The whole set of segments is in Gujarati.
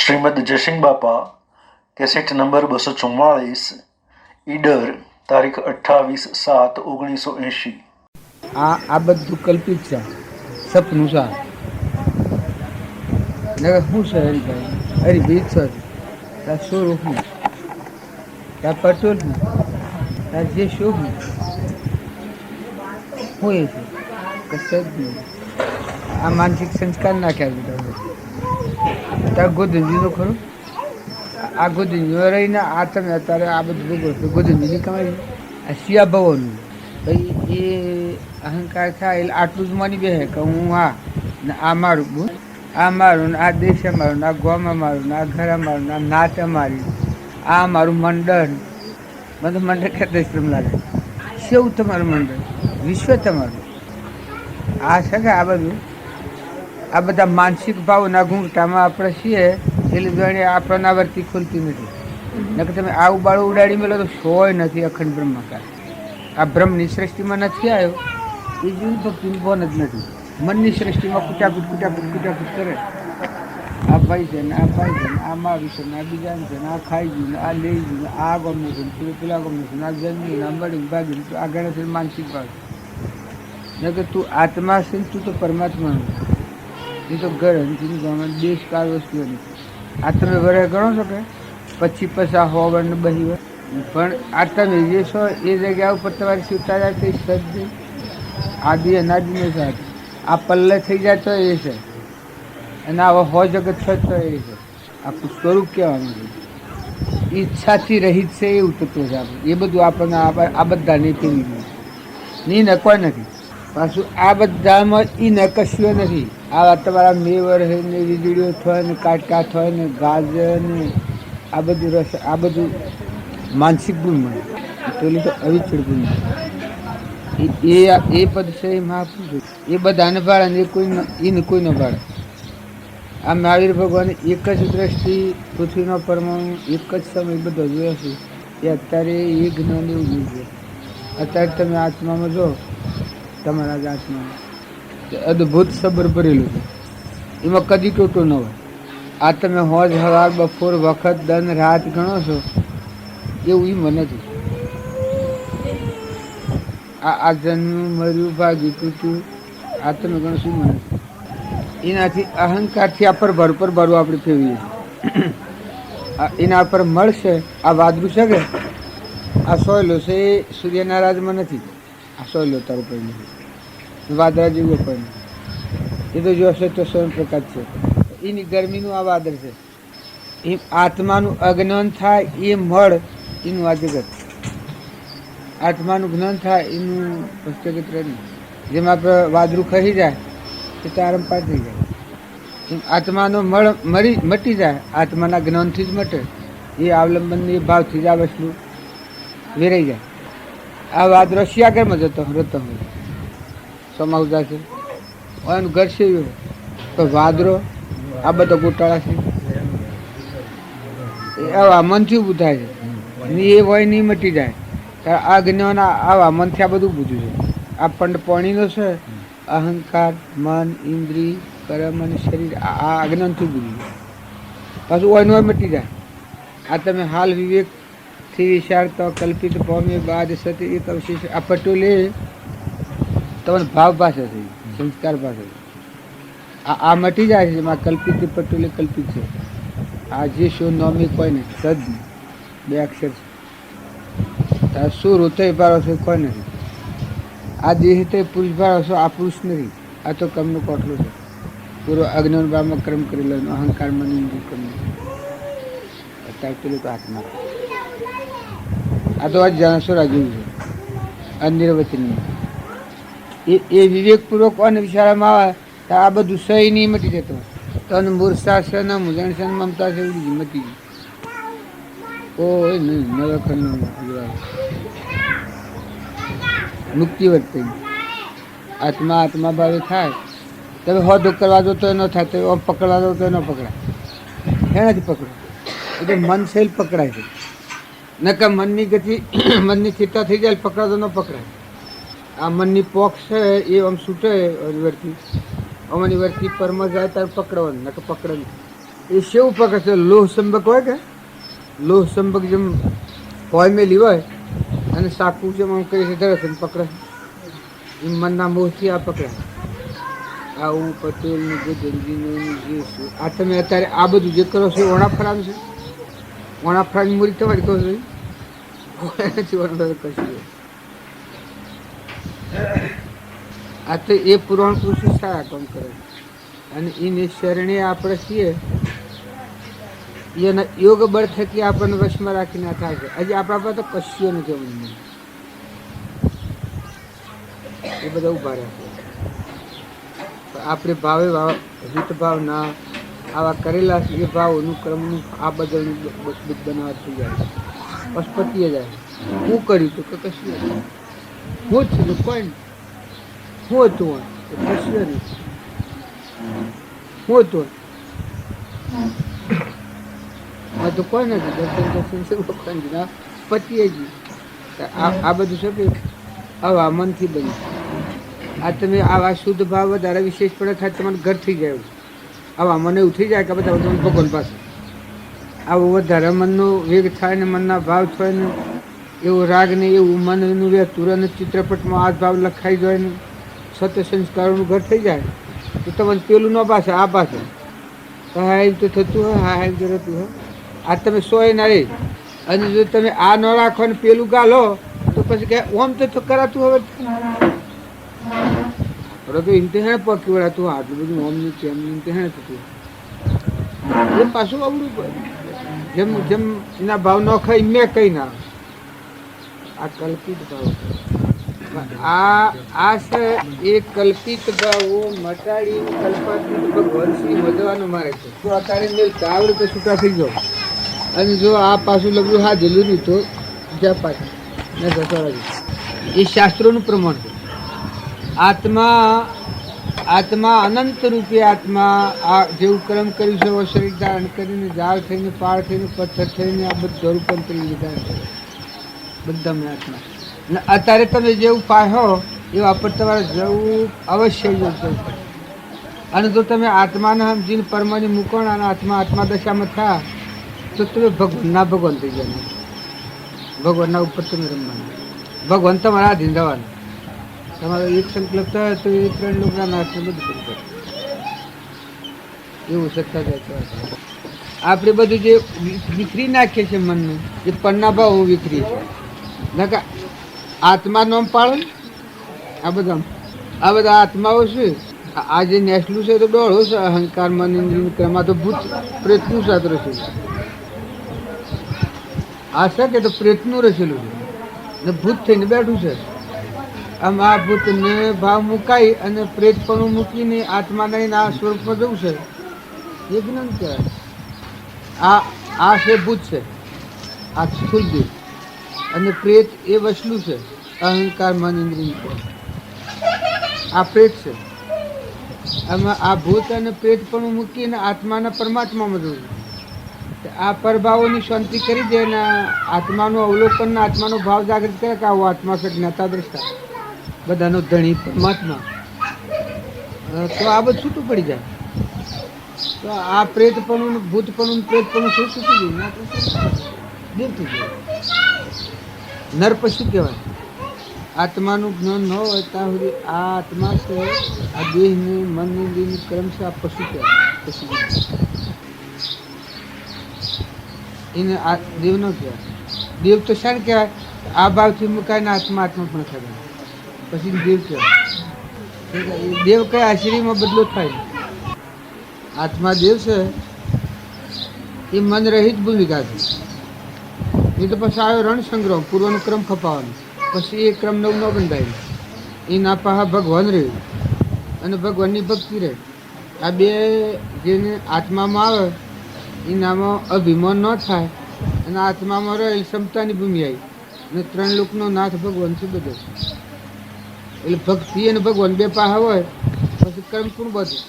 શ્રીમદ જયસિંહ બાપા કેસેટ નંબર 244 ઈડર તારીખ 28/7/1980। આ બધું કલ્પિત છે, સપનું છે. શું છે હરિભાઈ? હરિભાઈ છે તાર શું હું તાર પટોલ હું તાર જે શું હું એ છે કશું જ નહીં. આ માનસિક સંસ્કાર નાખ્યા બધા તાર ગોધંજીનું ખરું. આ ગોધંજીમાં રહીને આ તમે અત્યારે આ બધું ભોગવો ગોધંજીની કમાઈ. આ શિયા ભવોનું ભાઈ એ અહંકાર થાય એટલે આટલું જ માની બે કે હું આ ને આ મારું બોલ, આ મારું ને આ દેશ મારું ને આ ગામમાં મારું ને આ ઘર મારું ને આ નાત અમારી, આ મારું મંડળ. મને તો મંડળ કહેતા શ્રમ લાગે. શું તમારું મંડળ? વિશ્વ તમારું. આ છે કે આ બધું આ બધા માનસિક ભાવના ઘૂંઘટામાં આપણે છીએ એટલે જાણે આપણને આવર્તી ખુલતી નથી. નકર તમે આવું બાળું ઉડાડી મેળો તો શોય નથી. અખંડ બ્રહ્માકાર આ બ્રહ્મની સૃષ્ટિમાં નથી આવ્યો એ જીવ ભક્તિનું બોન જ નથી. મનની સૃષ્ટિમાં કુટાકૂટ કરે. આ ભાઈ છે ને આ ભાઈ છે ને આ મારું છે ને આ બીજાનું છે ને આ ખાઈ ગયું ને આ લઈ ગયું ને આ ગમનું છે ને પેલા ગમનું છે ને આ જન્મ્યું ને આ મળી ભાગ્યું તો આ ગણે છે માનસિક ભાવ. નકર તું આત્મા છે ને તું તો પરમાત્માનું. એ તો ઘર હંચીનું ગામમાં દેશ કાળ વસ્તુઓ નથી. આ તમે વરે ગણો છો કે 25 હોવર ને 2 વર પણ આ તમે જે છો એ જગ્યા ઉપર તમારી સ્વીકાર થઈ સજ્જ આદિ અનાદિને સાથે આ પલ્લે થઈ જાય તો એ છે અને આવો હો જગત છે તો એ છે. આખું સ્વરૂપ કહેવાનું છે. ઈચ્છાથી રહિત છે એવું તત્વ છે આપણે. એ બધું આપણને આ બધા નહીં પીવી નહીં ને કોઈ નથી. પાછું આ બધામાં ઈ ન કશું નથી. આ તમારા મેવર હોય ને વીજળીઓ થાય ને કાટકા થાય ને ગાજર ને આ બધું રસ આ બધું માનસિક ગુણ મળે. પેલું તો અવિચળ ગુણ મળે. એ પદ છે એ મહાપુરુષ એ બધાને ભાડે ને એને કોઈ ન ભાડે. આ મહાવીર ભગવાન એક જ દ્રષ્ટિ પૃથ્વીનો પરમાણુ એક જ સમય બધો જોયો છે. એ અત્યારે એ જ્ઞાન એવું છે. અત્યારે તમે આત્મામાં જો તમારા જ આત્મામાં અદ્ભુત સબર ભરેલું છે. એમાં કદી ટોટો ન હોય. આ તમે હોજ હવાર બપોર વખત દન રાત ગણો છો એવું એમાં નથી. આ જન્મ મર્યું ભાગ્યું તૂટ્યું આ તમે ગણો શું મને એનાથી અહંકારથી આ પર ભરવું આપણે ફેરવીએ છીએ. એના પર મળશે આ વાદળું છે કે આ સોયલો છે એ સૂર્યના રાજમાં નથી. આ સોયલો તાર ઉપર નથી. વાદળા જેવું પણ એ તો જોશે તો સ્વયંપ્રકાશ છે. એની ગરમીનું આ વાદળ છે. એ આત્માનું અજ્ઞાન થાય એ મળ એનું આ જગત. આત્માનું જ્ઞાન થાય એનું જગત રહે. જેમ આપણે વાદળું ખરી જાય તો આરંભ પાર થઈ જાય. આત્માનો મળ મટી જાય. આત્માના જ્ઞાનથી જ મટે. એ અવલંબનની ભાવથી જ આ વસ્તુ વેરાઈ જાય. આ વાદળો શિયાગરમાં રહેતો હોય સમાવું જાય છે એનું ઘર છે તો વાદળો આ બધા ગોટાળા છે આવા મનથી ઊભું થાય છે. એ હોય નહીં મટી જાય. આ જ્ઞાન આવા મનથી આ બધું ઊભું છે. આ પંડ પાણીનો છે અહંકાર મન ઇન્દ્રિય કર્મ અને શરીર આ જ્ઞાનથી ઊભું છે. પાછું હોય હોય મટી જાય. આ તમે હાલ વિવેકથી વિચારતા કલ્પિત પામે બાદ સતી એક અવશેષ આ પટોલે તમને ભાવ પાસે થઈ સંસ્કાર પાસે આ મટી જાય છે. એમાં કલ્પિત પટોલે કલ્પિત છે. આ જે શો નોમી કોઈ નહીં સદ 2 અક્ષર છે. શું રોતે ભારો છે કોઈ નથી. આ દેહ તે પુરુષ ભારો છો આ પુરુષ નથી. આ તો કર્મનો કોટલો છે. પૂરો અજ્ઞાન ભાવમાં કર્મ કરેલો અહંકાર મન કર્મ અત્યારે પેલું તો આત્મા આ તો આ જાણસોરા જેવું છે અનિર્વચનીય. એ વિવેકપૂર્વક અને વિચારમાં આવે તો આ બધું સહી નહીં મટી જતો. તન મૂર્છા છે ન મુજણ છે મમતા છે એવી મટી ગઈ. કોઈ નહીં નવખંડ મુક્તિ વર્તે. આત્મા ભાવે થાય તમે હોદો કરવા દો તો ન થાય. તો આમ પકડવા દો તો ન પકડાય. એનાથી પકડો એટલે મન શૈલ પકડાય છે. નકર મનની ગતિ મનની ચિંતા થઈ જાય પકડા તો ન પકડાય. આ મનની પોખ છે એ આમ છૂટે વર્તી અમારી વર્તી પરમાં જાય ત્યારે પકડવાનું નકર પકડે નહીં. એ શેવું પકડશે? લોહ સંબક હોય કે લોહ સંબક જેમ હોય મેલી હોય અને સાકું જેમ આમ કરી છે ધરે છે પકડે એમ મનના મોહથી આ પકડાય. આવું પટેલનું ગોધનજીનું જે છે આ તમે અત્યારે આ બધું જે કરો છો એ ઓણા ફરાનું છે. ઓણા ફરાની મૂરી તમારી કહો છો કશું. આ તો એ પુરાણ પુરુષો સારા કામ કરે અને એને શરણે આપણે છીએ એના યોગ બળ થકી આપણને વશમાં રાખીને થાય છે. હજી આપણા પાસે તો કશું નથી મનમાં એ બધા ઉભા રહ્યા આપણે ભાવે હિત ભાવ ના આવા કરેલા છે એ ભાવનું ક્રમનું આ બદલનું બનાવવા થઈ જાય પશુપતિએ જાય. હું કર્યું તો કે કશું હું જ છું કોઈ હું હતું કશું નહીં હું હતું તો કોઈ નથી દર્શન પતિએ જ આ બધું છે કે આવા મનથી બન્યું. આ તમે આવા શુદ્ધ ભાવ વધારે વિશેષપણે થાય તમારું ઘર થઈ જાય. આવા મને એવું થઈ જાય કે બધા તમને ભગવાન પાસે આવું વધારે મનનો વેગ થાય ને મનના ભાવ થાય ને એવું રાગ ને એવું મનનું રહેતું અને ચિત્રપટમાં આ ભાવ લખાઈ જાય ને સત્ય સંસ્કારોનું ઘર થઈ જાય તો તમને પેલું ન પાસે આ પાસે હા એમ તો થતું હોય હા એમ તો રહેતું હોય. આ તમે સોય ના રહે અને જો તમે આ ન રાખો ને પેલું ગાલો તો પછી કે ઓમ તો કરાતું હવે તો ઇમ્તિહાન પકી વળા તું આટલું બધું ઓમનું કેમ ઇમ્તિહાન થતું એ પાછું અવડું જેમ જેમ એના ભાવ ન ખાઈ મેં કઈ ના આ કલ્પિત ભાવ આ છે એ કલ્પિત ભાવો મટાડી કલ્પાતીત ભગવાન શ્રી વધવાનું મારે છે. તો અત્યારે મેં આવડે તો છૂટા થઈ જાઓ અને જો આ પાછું લગ્યું હાજેલું નહીં તો જ્યાં પાછું ને એ શાસ્ત્રોનું પ્રમાણ છે. આત્મા અનંત રૂપે આત્મા આ જેવું કર્મ કર્યું છે શરીર ધારણ કરીને ઝાડ થઈને પાળ થઈને પથ્થર થઈને આ બધા રૂપાંતરી લીધા છે બધામાં આત્મા. અને અત્યારે તમે જેવું પાહો એવું આપણે તમારે જવું અવશ્ય યોગ્ય છે. અને જો તમે આત્માને સમજીને પરમાની મૂકો અને આત્મા દશામાં થયા તો તમે ભગવાનના ભગવાન થઈ ગયા. ભગવાનના ઉપર તમે રમવાના ભગવાન તમારા આધીન રહેવાના. તમારો એક સંકલ્પ થાય તો એ 3 લોકોના નાશને બધું કરી શકે એવું સત્તા જાય. આપણે બધું જે વિખરી નાખીએ છીએ મનનું એ પરના ભાવ વિખરી છે ના આત્મા નામ પાડો આ બધા આત્માઓ છે. આ જે નેસલું છે તો ડોળો છે અહંકાર મન ઇન્દ્રિય ક્રમા તો ભૂત પ્રેતનું શાસ્ત્ર છે. આ છે કે તો પ્રેતનું રચેલું છે ને ભૂત થઈને બેઠું છે. આમ આ ભૂતને ભાવ મુકાઈ અને પ્રેતપણું મૂકીને આત્માના આ સ્વરૂપમાં જવું છે એ જ્ઞાન કહેવાય. આ છે ભૂત છે આ સ્થૂલ દેહ અને પ્રેત એ વસલું છે અહંકાર મન ઇન્દ્રિય આ પ્રેત છે. આમાં આ ભૂત અને પ્રેતપણું મૂકીને આત્માના પરમાત્મામાં જવું છે. આ પરભાવોની શાંતિ કરી દે ને આત્માનું અવલોકન આત્માનો ભાવ જાગૃત કરે કે આવો આત્મા છે જ્ઞાતા દ્રષ્ટા બધાનો ધણી પરમાત્મા તો આ બધું છૂટું પડી જાય. તો આ પ્રેતપણું ભૂતપણું પ્રેતપણું શું છૂટી ગયું દૂર થઈ જાય. નર પશુ કહેવાય. આત્માનું જ્ઞાન ન હોય ત્યાં સુધી આ આત્મા છે આ દેહની મનની દેહની કર્મ છે આ પશુ કહેવાય. પશુ એને આ દેવ ન કહેવાય. દેવ તો શાને કહેવાય આ ભાવથી મુકાઈને આત્મા પણ થયા પછી દેવ કહેવાય. દેવ કયા આશ્રયમાં બદલો થાય. આત્મા દેવ છે એ મન રહિત ભૂમિકા છે. એ તો પછી આવ્યો રણસંગ્રહ પૂર્વનો ક્રમ ખપાવવાનો પછી એ ક્રમ નવ ન બંધાય એ ના પાહા ભગવાન રહે અને ભગવાનની ભક્તિ રહે. આ બે જેને આત્મામાં આવે એનામાં અભિમાન ન થાય અને આત્મામાં રહે ક્ષમતાની ભૂમિ આવી અને 3 લોકનો નાથ ભગવાન છે બધો. એટલે ભક્તિ અને ભગવાન બે પાહા હોય પછી કર્મ કોણ બધું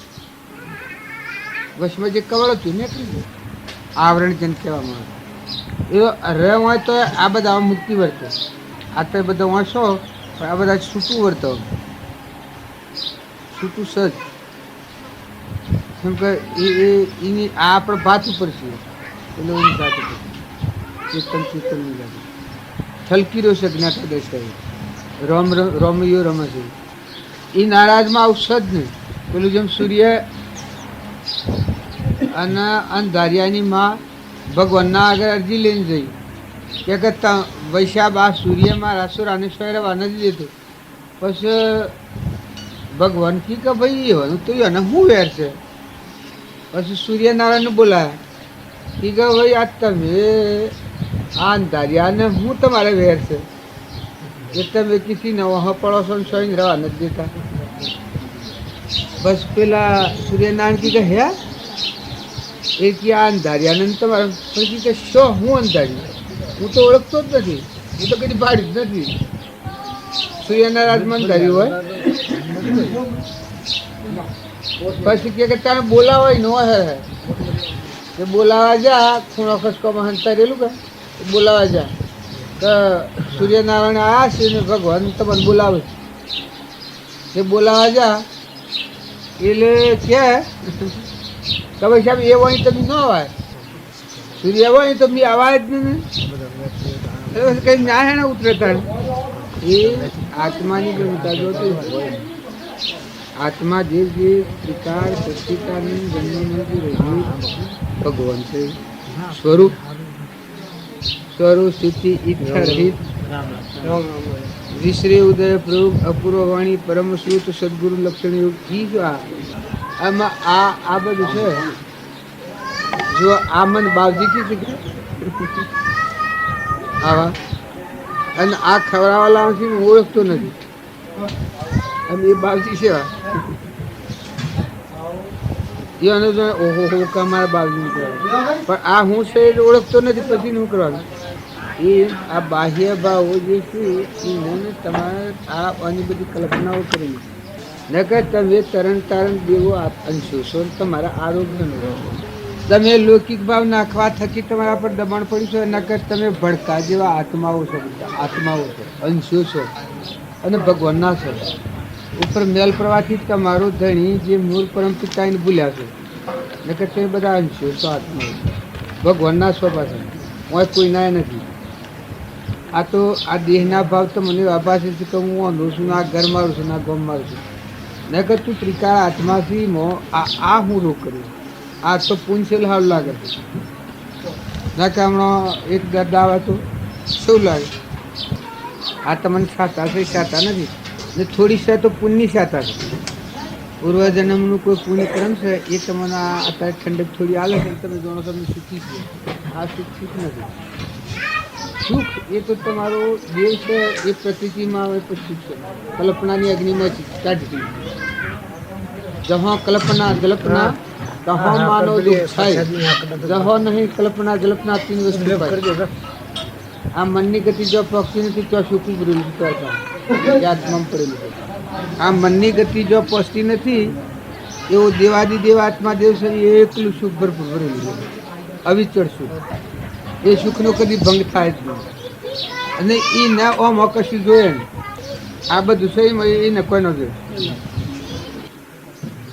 વશમાં જે કવળ હતું નીકળી ગયું આવરણ જન કહેવામાં આવે. એ રહે હોય તો આ બધા મુક્તિ વર્તે. આ તો બધા વાંચો પણ આ બધા છૂટું વર્તો છૂટું સજ કેમ કે એની આ આપણે ભાત ઉપર છીએ એટલે એની જાત ઉપર ચેતનની જાત છલકી રહ્યો છે જ્ઞાતા દેસાઈ રોમિયો રમે છે એ નારાજમાં આવશે જ નહીં. પેલું જેમ સૂર્ય અને અંધારિયાની માં ભગવાનના આગળ અરજી લઈને જઈ કે કરતા વૈશાખ આ સૂર્યમાં રાસુરાને સ્વયરવા નથી દેતો. પછી ભગવાન કી કે ભાઈ એવાનું તો એને શું વેર છે. પછી સૂર્યનારાયણ બોલાયા કી કે ભાઈ આ તમે આ અંધારિયાને હું તમારે વેર છે એ તમે કિસી નવા પડો છો સ્વયં રહેવા નથી દેતા. બસ પેલા સૂર્યનારાયણ કી કે હે એ કે આ અંધારિયાને તમારે પછી કે શો હું અંધાર્યું હું તો ઓળખતો જ નથી હું તો કદી પાડી જ નથી. સૂર્યનારાયણ અંધાર્યું હોય પછી કે તમે બોલાવો ન હે કે બોલાવા જા ખૂણો ખસકોમાં હંતારેલું કે બોલાવા જા તો સૂર્યનારાયણ આ છે ને ભગવાન તમને બોલાવે કે બોલાવા જા એટલે કે ભાઈ સાહેબ એ વળી તમે ન અવાય સૂર્ય વળી તમે અવાય જ નહીં કઈ ના હે ને ઉતરતા એ આત્માની ગણતા જોતી હોય. આત્મા જે વિકાર સચ્ચિદાનંદ જન્મમાંથી રહી ભગવાન છે સ્વરૂપ સ્થિતિ ઈચ્છા રહિત વિશ્રી ઉદય પ્રયોગ અપૂર્વ વાણી પરમ શ્રુત સદગુરુ લક્ષણ યોગ ઈ જો આમાં આ બધું છે. જો આ મન બાવજી કી આવા અને આ ખવડાવવાલા હું ઓળખતો નથી અને એ બાવજી છે એને જો ઓહો હો કે અમારા બાવજી કરવાનું પણ આ હું છે એ ઓળખતો નથી પછી શું કરવાનું. એ આ બાહ્ય ભાવો જે છે એને તમારે આ આની બધી કલ્પનાઓ કરી નકર તમે તરણ દેવો અંશો છો તમારા આરોગ્યનો તમે લૌકિક ભાવ નાખવા થકી તમારા પર દબાણ પડ્યું છે. નકર તમે ભડકા જેવા આત્માઓ છો અંશો છો અને ભગવાનના છો. ઉપર મેલ પ્રવાહથી તમારો ધણી જે મૂળ પરમ પિતાને ભૂલ્યા છે નકર તમે બધા અંશો છો આત્માઓ ભગવાનના છો પાછા હું કોઈ ના નથી. આ તો આ દેહના ભાવ તો મને આભાસ છે કે હું આંધો છું આ ઘર મારું છું આ ગોમ મારું છું નકર તું ત્રિકાળ આત્માથી આ હું રોગ કર્યું આ તો પૂંછેલ હાલ લાગે છે ના કે હમણાં એક દાવ હતો શું લાગે આ તમને સાતા છે સાતા નથી ને થોડી છે તો પુણ્યની સાતા છે. પૂર્વજન્મનું કોઈ પુણ્ય કર્મ છે એ તમને અત્યારે ઠંડક થોડી આવે છે તમે જાણો તમે સુખી છો. આ સુખ નથી. સુખ એ તો તમારો દેવ છે એ પ્રતિમાં આવે તો સુખ છે. કલ્પનાની અગ્નિમાં કાઢી જહો કલ્પના જલ્પના કહો માનો દુઃખ થાય જહો નહીં કલ્પના જલ્પના તીન વસ્તુ આ મનની ગતિ જો પહોંચતી નથી તો સુખી ભરેલું આત્મામાં પડેલું છે. આ મનની ગતિ જો પહોંચતી નથી એવો દેવાદી દેવ આત્મા દેવ છે એ એકલું સુખ ભરપૂર ભરેલું છે અવિચળ સુખ. એ સુખનો કદી ભંગ થાય જ નહીં અને એ ના ઓમ કશું જોઈએ ને આ બધું છે એને કોઈ ન જોઈએ.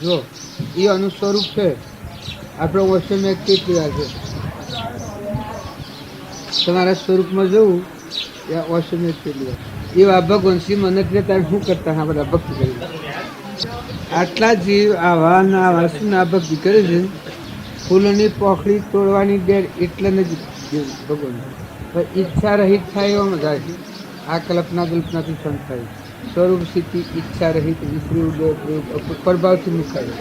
જો એ અનું સ્વરૂપ છે આપણો વર્ષે મેં કેટલી વાર છે તમારા સ્વરૂપમાં જવું એ વર્ષે મેં કેટલી વાર એવા ભગવાન શ્રી મનત તારે શું કરતા હા બધા ભક્તિ કરી આટલા જીવ આવા વર્ષના ભક્તિ કરે છે. ફૂલોની પોખડી તોડવાની ડેર એટલે નથી ભગવાન પણ ઈચ્છા રહિત થાય એવામાં જાય છે. આ કલ્પના કલ્પનાથી સંત થાય સ્વરૂપ સ્થિતિ ઈચ્છા રહિત વિશ્રી ઉદય પ્રયોગ પ્રભાવથી મુકાય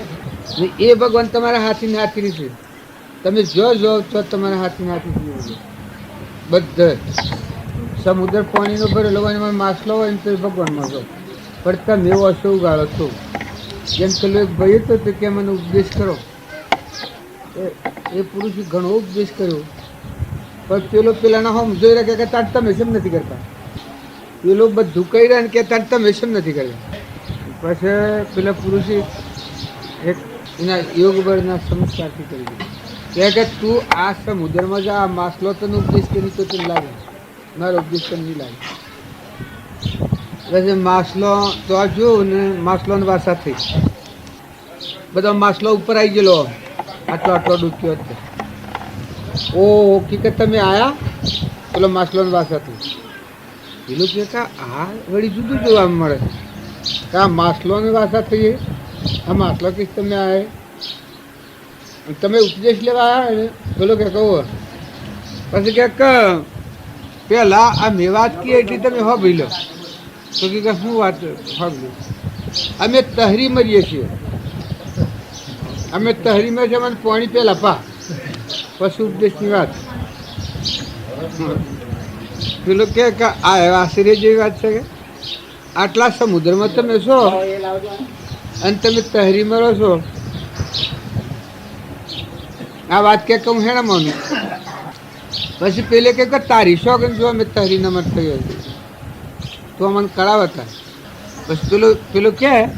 ને એ ભગવાન તમારા હાથીને હાથીની છે. તમે જો તો તમારા હાથીને હાથી બધે સમુદ્ર પાણીનો ભરેલો હોય એમાં માછલો હોય ને તો ભગવાનમાં જો પણ તમે એવો હશો ઉગાડો છો. જેમ પેલો એક ભાઈ હતો તો કે મને ઉપદેશ કરો એ પુરુષે ઘણો ઉપદેશ કર્યો પણ પેલાના હોમ જોઈ રહ્યા કે તાર તમે શેમ નથી કરતા પેલો બધું કહી રહ્યા ને કે તાર તમે શેમ નથી કરતા. પછી પેલા પુરુષે એક એના યોગ બળના સંસ્કારથી કરી દીધું કે તું આ સમુદ્રમાં જા આ માછલો તને ઉપદેશ કરી તો તને લાગે મારો ઉપદેશ તને નહીં લાગે. પછી માછલો તો આ જોયું ને માછલોની ભાષા થઈ બધો માસલો ઉપર આવી ગયેલો આટલો આટલો ડૂક્યો હતો. ઓ હકીકત તમે આયા પેલો માસલો વાસ હતું પેલું કે આ વળી જુદું જોવા મળે કે આ માસલો ની વાસા થઈએ આ માસલો કીશ તમે આયા તમે ઉપદેશ લેવા આવ્યા ને પેલો કે કહો પછી કે પેલા આ મેં વાત કી એટલી તમે હો ભાઈ લો તો કે શું વાત સાંભળ્યું અમે તહરી મરીએ છીએ અમે તહરીમાં છે મને પાણી પેલા પા પછી ઉપદેશની વાત પેલો કે આ આશ્ચર્ય જેવી વાત છે કે આટલા સમુદ્રમાં તમે છો અને તમે તહરી મરો છો આ વાત કે કહું હેણા માનું પછી પેલે કે તારી શોખ જો અમે તહરી નમત થઈ હતી તો મને કરાવતા પછી પેલું કે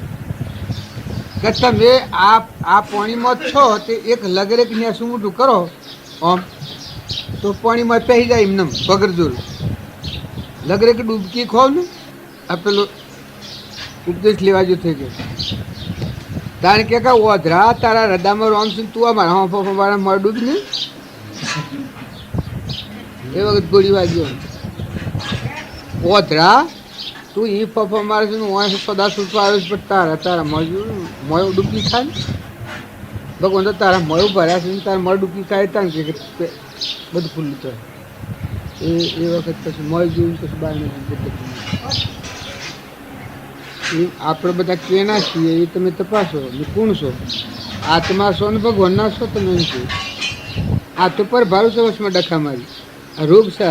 તમે આ પાણીમાં છો તે એક લગરેક ને શું મોટું કરો આમ તો પાણીમાં પહેરી જાય એમને પગર જોર લગરેક ડૂબકી ખો ને આ પેલો ઉપદેશ લેવા જો થઈ ગયો તારે કે ઓધરા તારા હૃદયમાં રોમ છું તું અમારા હોફો મારા મળ ડૂબ ને એ વખત ગોળી વાગ્યો ઓધરા તું એ ફફો મારે છે ને પદાર્થ સુટવા આવે છે પણ તારા મળ્યું મળ્યું ડૂબકી ખાય ભગવાન તો તારા મળ્યું ભર્યા છે તારા મળ ડૂબકી ખાય તાર કે બધું ખુલ્લું થાય એ વખત પછી મળ જોયું પછી બહાર એ આપણે બધા કેના છીએ એ તમે તપાસો કોણ છો આત્મા છો ને ભગવાનના છો તમે એમ છો આ તો પર ભારું છે વર્ષમાં ડખા મારી આ રોગ છે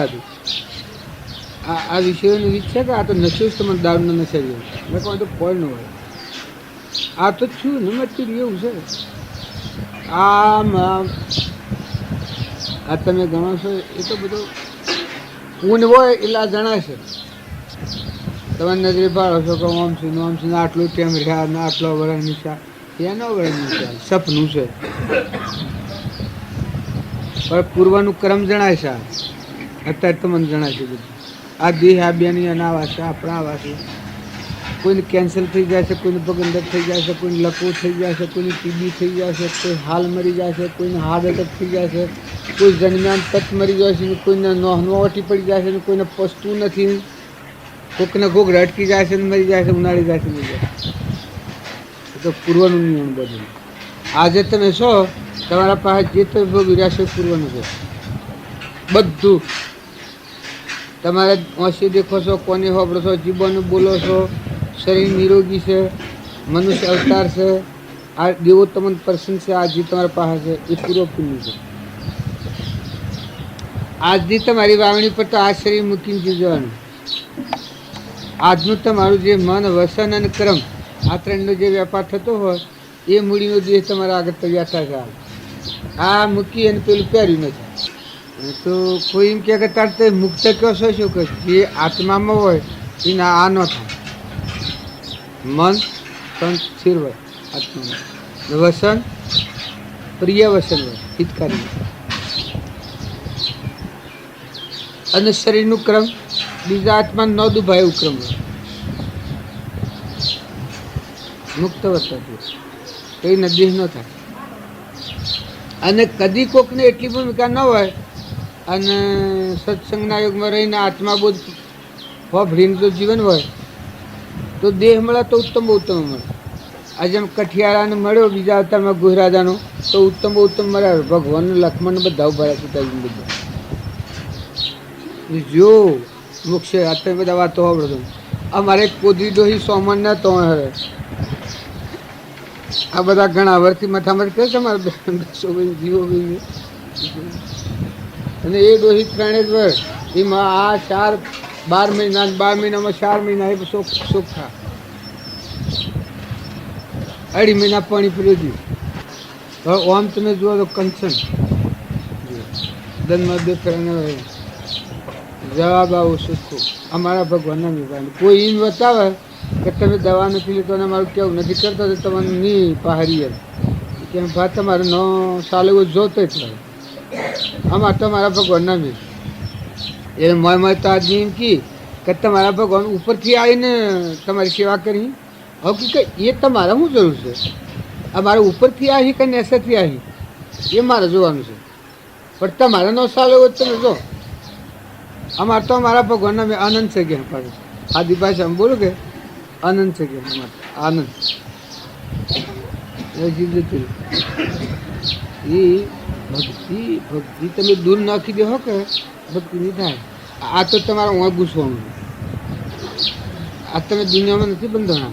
આ વિષયોની રીત છે કે આ તો નશો જ તમને દારૂનો નશા રહ્યો મેં કહું તો કોઈ ન હોય આ તો છું ને મચી એવું છે આ તમે ગણો છો એ તો બધો ઊન હોય એટલે આ જણાશે તમે નજરે પાડો છો કે ઓમ છે ને આટલું ટેમ રહ્યા ને આટલો વરણ નીચા એનો વરણ નીચા સપનું છે પણ પૂર્વનું ક્રમ જણાય છે અત્યારે તમને જણાય છે બધું આ દેહ આ બેની એના આવા છે આપણા આવા છે કોઈને કેન્સર થઈ જાય છે કોઈને પગંદર થઈ જાય છે કોઈને લકવો થઈ જાય છે કોઈને ટીબી થઈ જાય છે કોઈ હાલ મરી જાય છે કોઈને હાર્ટ એટેક થઈ જાય છે કોઈ જન્મ્યાન તત મરી જાય છે કોઈને નોહટી પડી જાય છે ને કોઈને પસતું નથી કોકને કોક રટકી જાય છે ને મરી જાય છે ઉનાળી જાય છે મરી જાય તો પૂર્વનું નિયમ બધું આજે તમે છો તમારા પાસે જે તમે ભોગવી રહ્યા છો પૂર્વનું છે બધું તમારે ઓછી દેખો છો કોને હોબળો છો જીવવાનું બોલો છો શરીર નિરોગી છે મનુષ્ય અવતાર છે આ દેવો તમને પર્સન છે આ જે તમારા પાસે છે એ પૂર્વ પુણ્ય છે આજની તમારી વાવણી પર તો આ શરીર મૂકીને જીવવાનું આજનું તમારું જે મન વસન અને કર્મ આ ત્રણનો જે વેપાર થતો હોય એ મૂડીનો દેહ તમારા આગળ તૈયાર થાય આ મૂકી અને પેલું પહેર્યું નથી તો કોઈ એમ કે તાર તે મુક્ત કહો છો શું કહે જે આત્મામાં હોય એના આ ન થાય મન તન સ્થિર હોય આત્મામાં વસન પ્રિય વસન હોય હિતકારી અને શરીરનું ક્રમ બીજા આત્મા ન દુભાય એવું ક્રમ હોય મુક્ત વર્તાતું કઈ નદી ન થાય અને કદી કોકને એટલી ભૂમિકા ન હોય અને સત્સંગના યુગમાં રહીને આત્મા બોધ ભરીને જો જીવન હોય તો દેહ મળે તો ઉત્તમ ઉત્તમ મળે આજે એમ કઠિયારાને મળ્યો બીજા અવતારમાં ગુહરાજાનો તો ઉત્તમ ઉત્તમ મળ્યા ભગવાન લક્ષ્મણ બધા ઉભા પિતાજી બધા જો મોક્ષે અત્યારે બધા વાતો આવડતો અમારે કોદરી ડોહી સોમન ના તો હરે આ બધા ઘણા વર્ષથી માથામાં કહે છે અમારે જીવો અને એ ડોહી 3 જ વર્ષ એમાં આ 12 મહિના 12 મહિનામાં 4 મહિના એ ચોખ્ખા 2.5 મહિના પાણી પીવું ગયું હવે ઓમ તમે જુઓ તો કંચન ધનમાં બે ફેરને જવાબ આવો સુખો અમારા ભગવાનના નિભાવે કોઈ એમ બતાવે કે તમે દવા નથી લીધો અને મારું કેવું નથી કરતા તો તમને નહીં પહાડી કેમ ભા તમારે ન સાલે એવું જોતો જ રહે આમાં તમારા ભગવાનના બી એટલે મોય તો આદમી એમ કે તમારા ભગવાન ઉપરથી આવીને તમારી સેવા કરી હકીકત એ તમારા શું જરૂર છે આ મારે ઉપરથી આવી કે નેસેથી આવી એ મારે જોવાનું છે. પણ તમારે નો સારો એવો તમે જો. અમારે તો મારા ભગવાનના મેં આનંદ છે કે પાછું આદિ ભાષામાં બોલું કે આનંદ છે કે અમારે આનંદ એ જીવ જતી એ ભક્તિ તમે દૂર નાખી દો કે ભક્તિ નહીં થાય. આ તો તમારે હું ઘૂસવાનું. આ તમે દુનિયામાં નથી બંધાણા.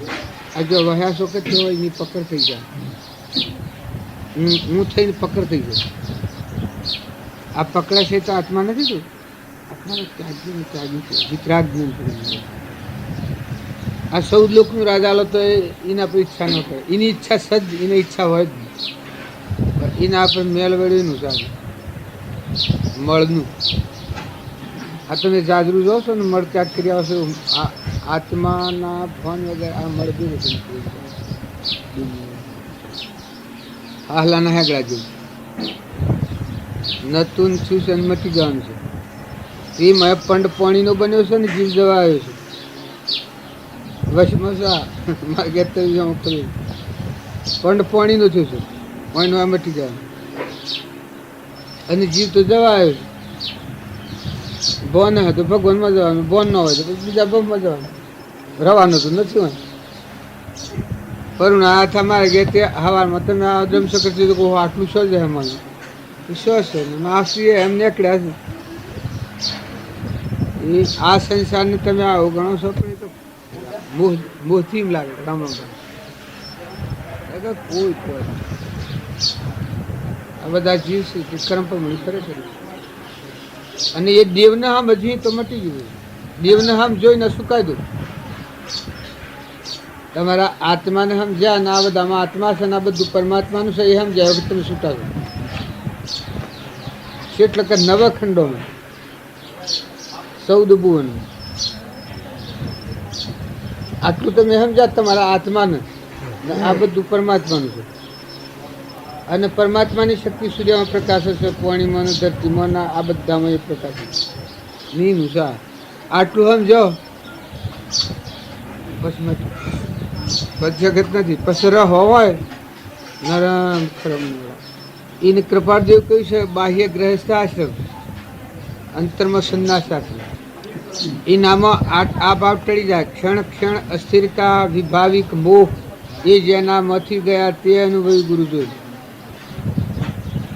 આ જો વહ્યા છો કે તેઓ એની પકડ થઈ જાય. હું થઈને પકડ થઈ જાય. આ પકડા છે તો આત્મા નથી તું આત્માનો ત્યાગી છે વિતરાગ જ્ઞાન કરી. આ 14 લોકનું રાજાલો તો એના પર ઈચ્છા ન કરે. એની ઈચ્છા સજ એની ઈચ્છા હોય જ નહીં. એના પર મેલવડીનું ચાલે મળનું. આ તમે જાજરું જો છો ને મળ ત્યાગ કરી આવશો. આત્માના ફોન વગર આ મળ બી નથી. હાલાના હેગડા જેવું નતું છું સન્મતી જવાનું છે. એ મેં પંડ પાણીનો બન્યો છે ને જીવ જવા આવ્યો છે. વશમાં મારે ઘેર પંડ પાણીનો છું છું પાણીનો આ મટી જવાનું અને જીવ તો જવા આવ્યો છે. બોન હોય તો ભગવાનમાં જવાનું, બોન ન હોય તો બીજા ભગવાનમાં જવાનું. રવાનું તો નથી હોય. પણ આ તમારે ઘેર તે હવારમાં તમે આ જમશો કરતી તો આટલું શો છે અમારું શો છે માસી એમ નીકળ્યા છે. એ આ સંસારને તમે આવો ગણો છો પણ એ તો મોહથી લાગે રામ કોઈ આ બધા જીવ છે કર્મ પર મળી ફરે છે. અને એ દેવને હામ હજી તો મટી ગયું. દેવને હામ જોઈને સુકાઈ દો. તમારા આત્માને સમજ્યા ને આ બધામાં આત્મા છે ને આ બધું પરમાત્માનું છે એ સમજાય કે તમે છૂટા છો. એટલે કે નવખંડોમાં 14 ભુવન આટલું તમે સમજ્યા તમારા આત્માને આ બધું પરમાત્માનું છે. અને પરમાત્માની શક્તિ સૂર્યમાં પ્રકાશ છે, પાણીમાં ધરતીમાં આ બધામાં એ પ્રકાશ છે. નીનું સા આટલું સમજો બસ જગત નથી. પછી હોય નરમ ખરમ એને કૃપાદેવ કહ્યું છે બાહ્ય ગ્રહસ્થ આશ્રમ અંતરમાં સંન્યાસ આશ્રમ. એ નામમાં આ ભાવ ટળી જાય. ક્ષણ ક્ષણ અસ્થિરતા વિભાવિક મોહ એ જેના મથી ગયા તે અનુભવી ગુરુ જોઈ.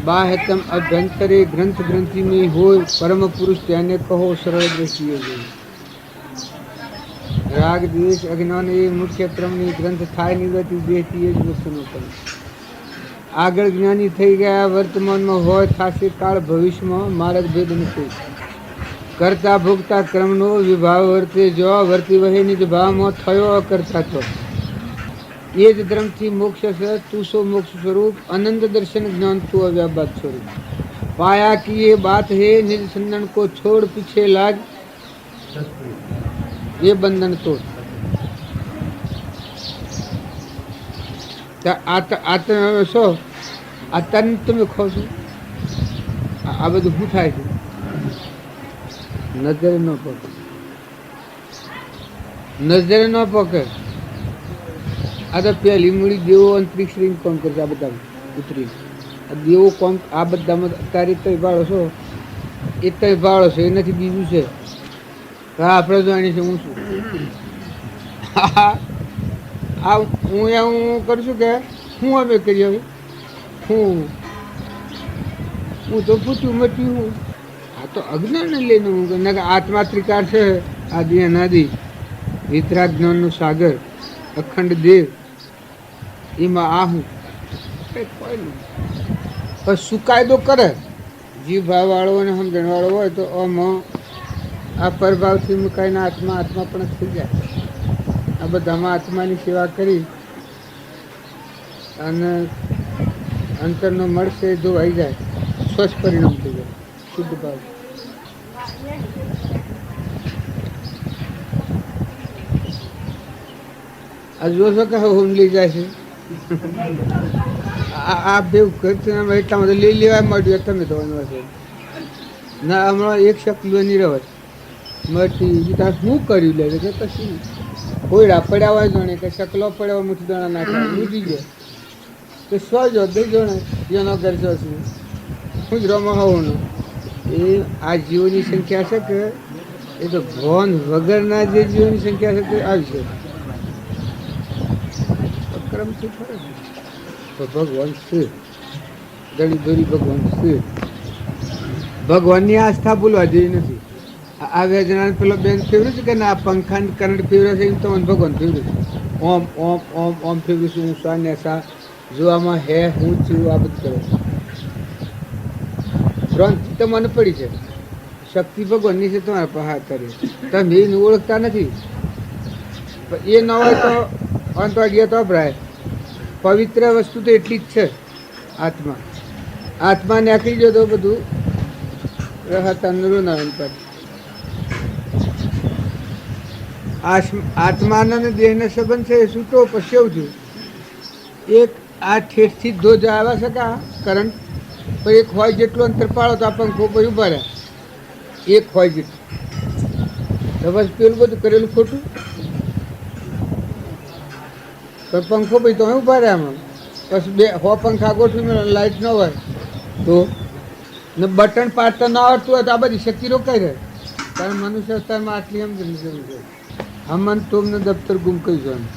બાહ્યતમ અભ્યંતરે ગ્રંથ ગ્રંથિની હોય પરમ પુરુષ તેને કહો સરળ દ્રષ્ટિએ જોઈ. રાગ દ્વેષ અજ્ઞાન એ મુખ્ય ક્રમની ગ્રંથ થાય નિવૃત્તિ દેહથી એ જ વસ્તુનો કરે. આગળ જ્ઞાની થઈ ગયા વર્તમાનમાં હોય થાશે કાળ ભવિષ્યમાં માર્ગ ભેદ નથી. કરતા ભોગતા ક્રમનો વિભાવ વર્તે જો વર્તી વહે નિજ ભાવમાં થયો અકર્તા તો એ જ ધર્મથી મોક્ષ છે. તું સો મોક્ષ સ્વરૂપ અનંત દર્શન જ્ઞાન તું અવ્યાબાદ સ્વરૂપ. पाया कि ये बात है निज संदन को छोड़ पीछे लाग ये बंधन तोड़. શું અત્યારે તમે ખો છો આ બધું શું થાય છે નજરે ન પકે. નજરે ન પકે. આ તો પહેલી મૂડી દેવો અંતરિક્ષ રિંગ કોણ કરશે. આ બધા ઉતરી દેવો કોણ આ બધામાં અત્યારે તય ભાળો છો એ તય ભાળો છો એ નથી બીજું છે. હા આપણે જાણીએ છીએ હું છું. આ હું કરું છું કે હું અમે કરીએ હવે હું તો પૂછ્યું મટ્યું હું આ તો અજ્ઞાનને લઈને હું આત્મા ત્રિકાર છે આદિ અનાદિ વિતરાગ જ્ઞાનનો સાગર અખંડ દેવ એમાં આ હું કોઈ નહીં. પણ સુકાયદો કરે જીવ ભાવવાળો અને સમજણવાળો હોય તો આમાં આ પરભાવથી મુકાઈને આત્મા પણ થઈ જાય. આ બધામાં આત્માની સેવા કરી અને અંતરનો મળશે ધોવાઈ જાય સ્વચ્છ પરિણામ થઈ જાય શુદ્ધ ભાવ. આ જોશો કે હોમ લઈ જાય છે આ બે એટલામાં તો લઈ લેવા મળ્યું તમે થવાનું હશે ના. હમણાં એક શકલો નહીં રહે મટી બીજા શું કર્યું લે કે પછી કોયડા પડ્યા હોય જાણે કે શકલો પડ્યા મુઠી દાણા નાખ્યા મૂકી જાય તો સો જ દઈ જો ને એનો કરશો છું ગુજરાતમાં હોવાનું એ આ જીવોની સંખ્યા છે કે એ તો ભવન વગરના જે જીવોની સંખ્યા છે તે આવશે ક્રમથી ફરે તો ભગવાન છે ઘણી દોરી ભગવાન છે ભગવાનની આસ્થા ભૂલવા જેવી નથી આ વેદના પેલો બેન ફેવર્યું છે કે ના આ પંખા કરંટ ફેવરે છે એમ તો મને ભગવાન ફેવર્યું ઓમ ઓમ ઓમ ઓમ ફેવર્યું છું હું સા ને સા જો આમાં હે હું છું આ બધું કરો ભ્રાંતિ તો મને પડી છે શક્તિ ભગવાનની છે તમારા પર હાથ કરે તમે એને ઓળખતા નથી એ ન હોય તો અંતવાડિયા તો અભરાય પવિત્ર વસ્તુ તો એટલી જ છે આત્મા આત્મા નાખી જો તો બધું રહતા નૃનારાયણ પર આત્માનો અને દેહનો સંબંધ છે એ છૂટો પશ્યવ છું એક આ ઠેઠથી ધોજ આવ્યા શકા કરંટ પણ એક હોય જેટલું અંતર પાડો તો આ પંખો પછી ઉભા રહ્યા એક હોય જેટલું તો બસ પેલું બધું કરેલું ખોટું તો પંખો પછી તમે ઉભા રહ્યા આમાં પછી બે હો પંખા ગોઠવી લાઇટ ન હોય તો ને બટન પાડતા ના આવડતું હોય તો આ બધી શક્તિ રોકાઈ રહે કારણ મનુષ્ય અવતારમાં આટલી સમજણ જરૂર છે હમન તોમને દફતર ગુમ કરી જવાનું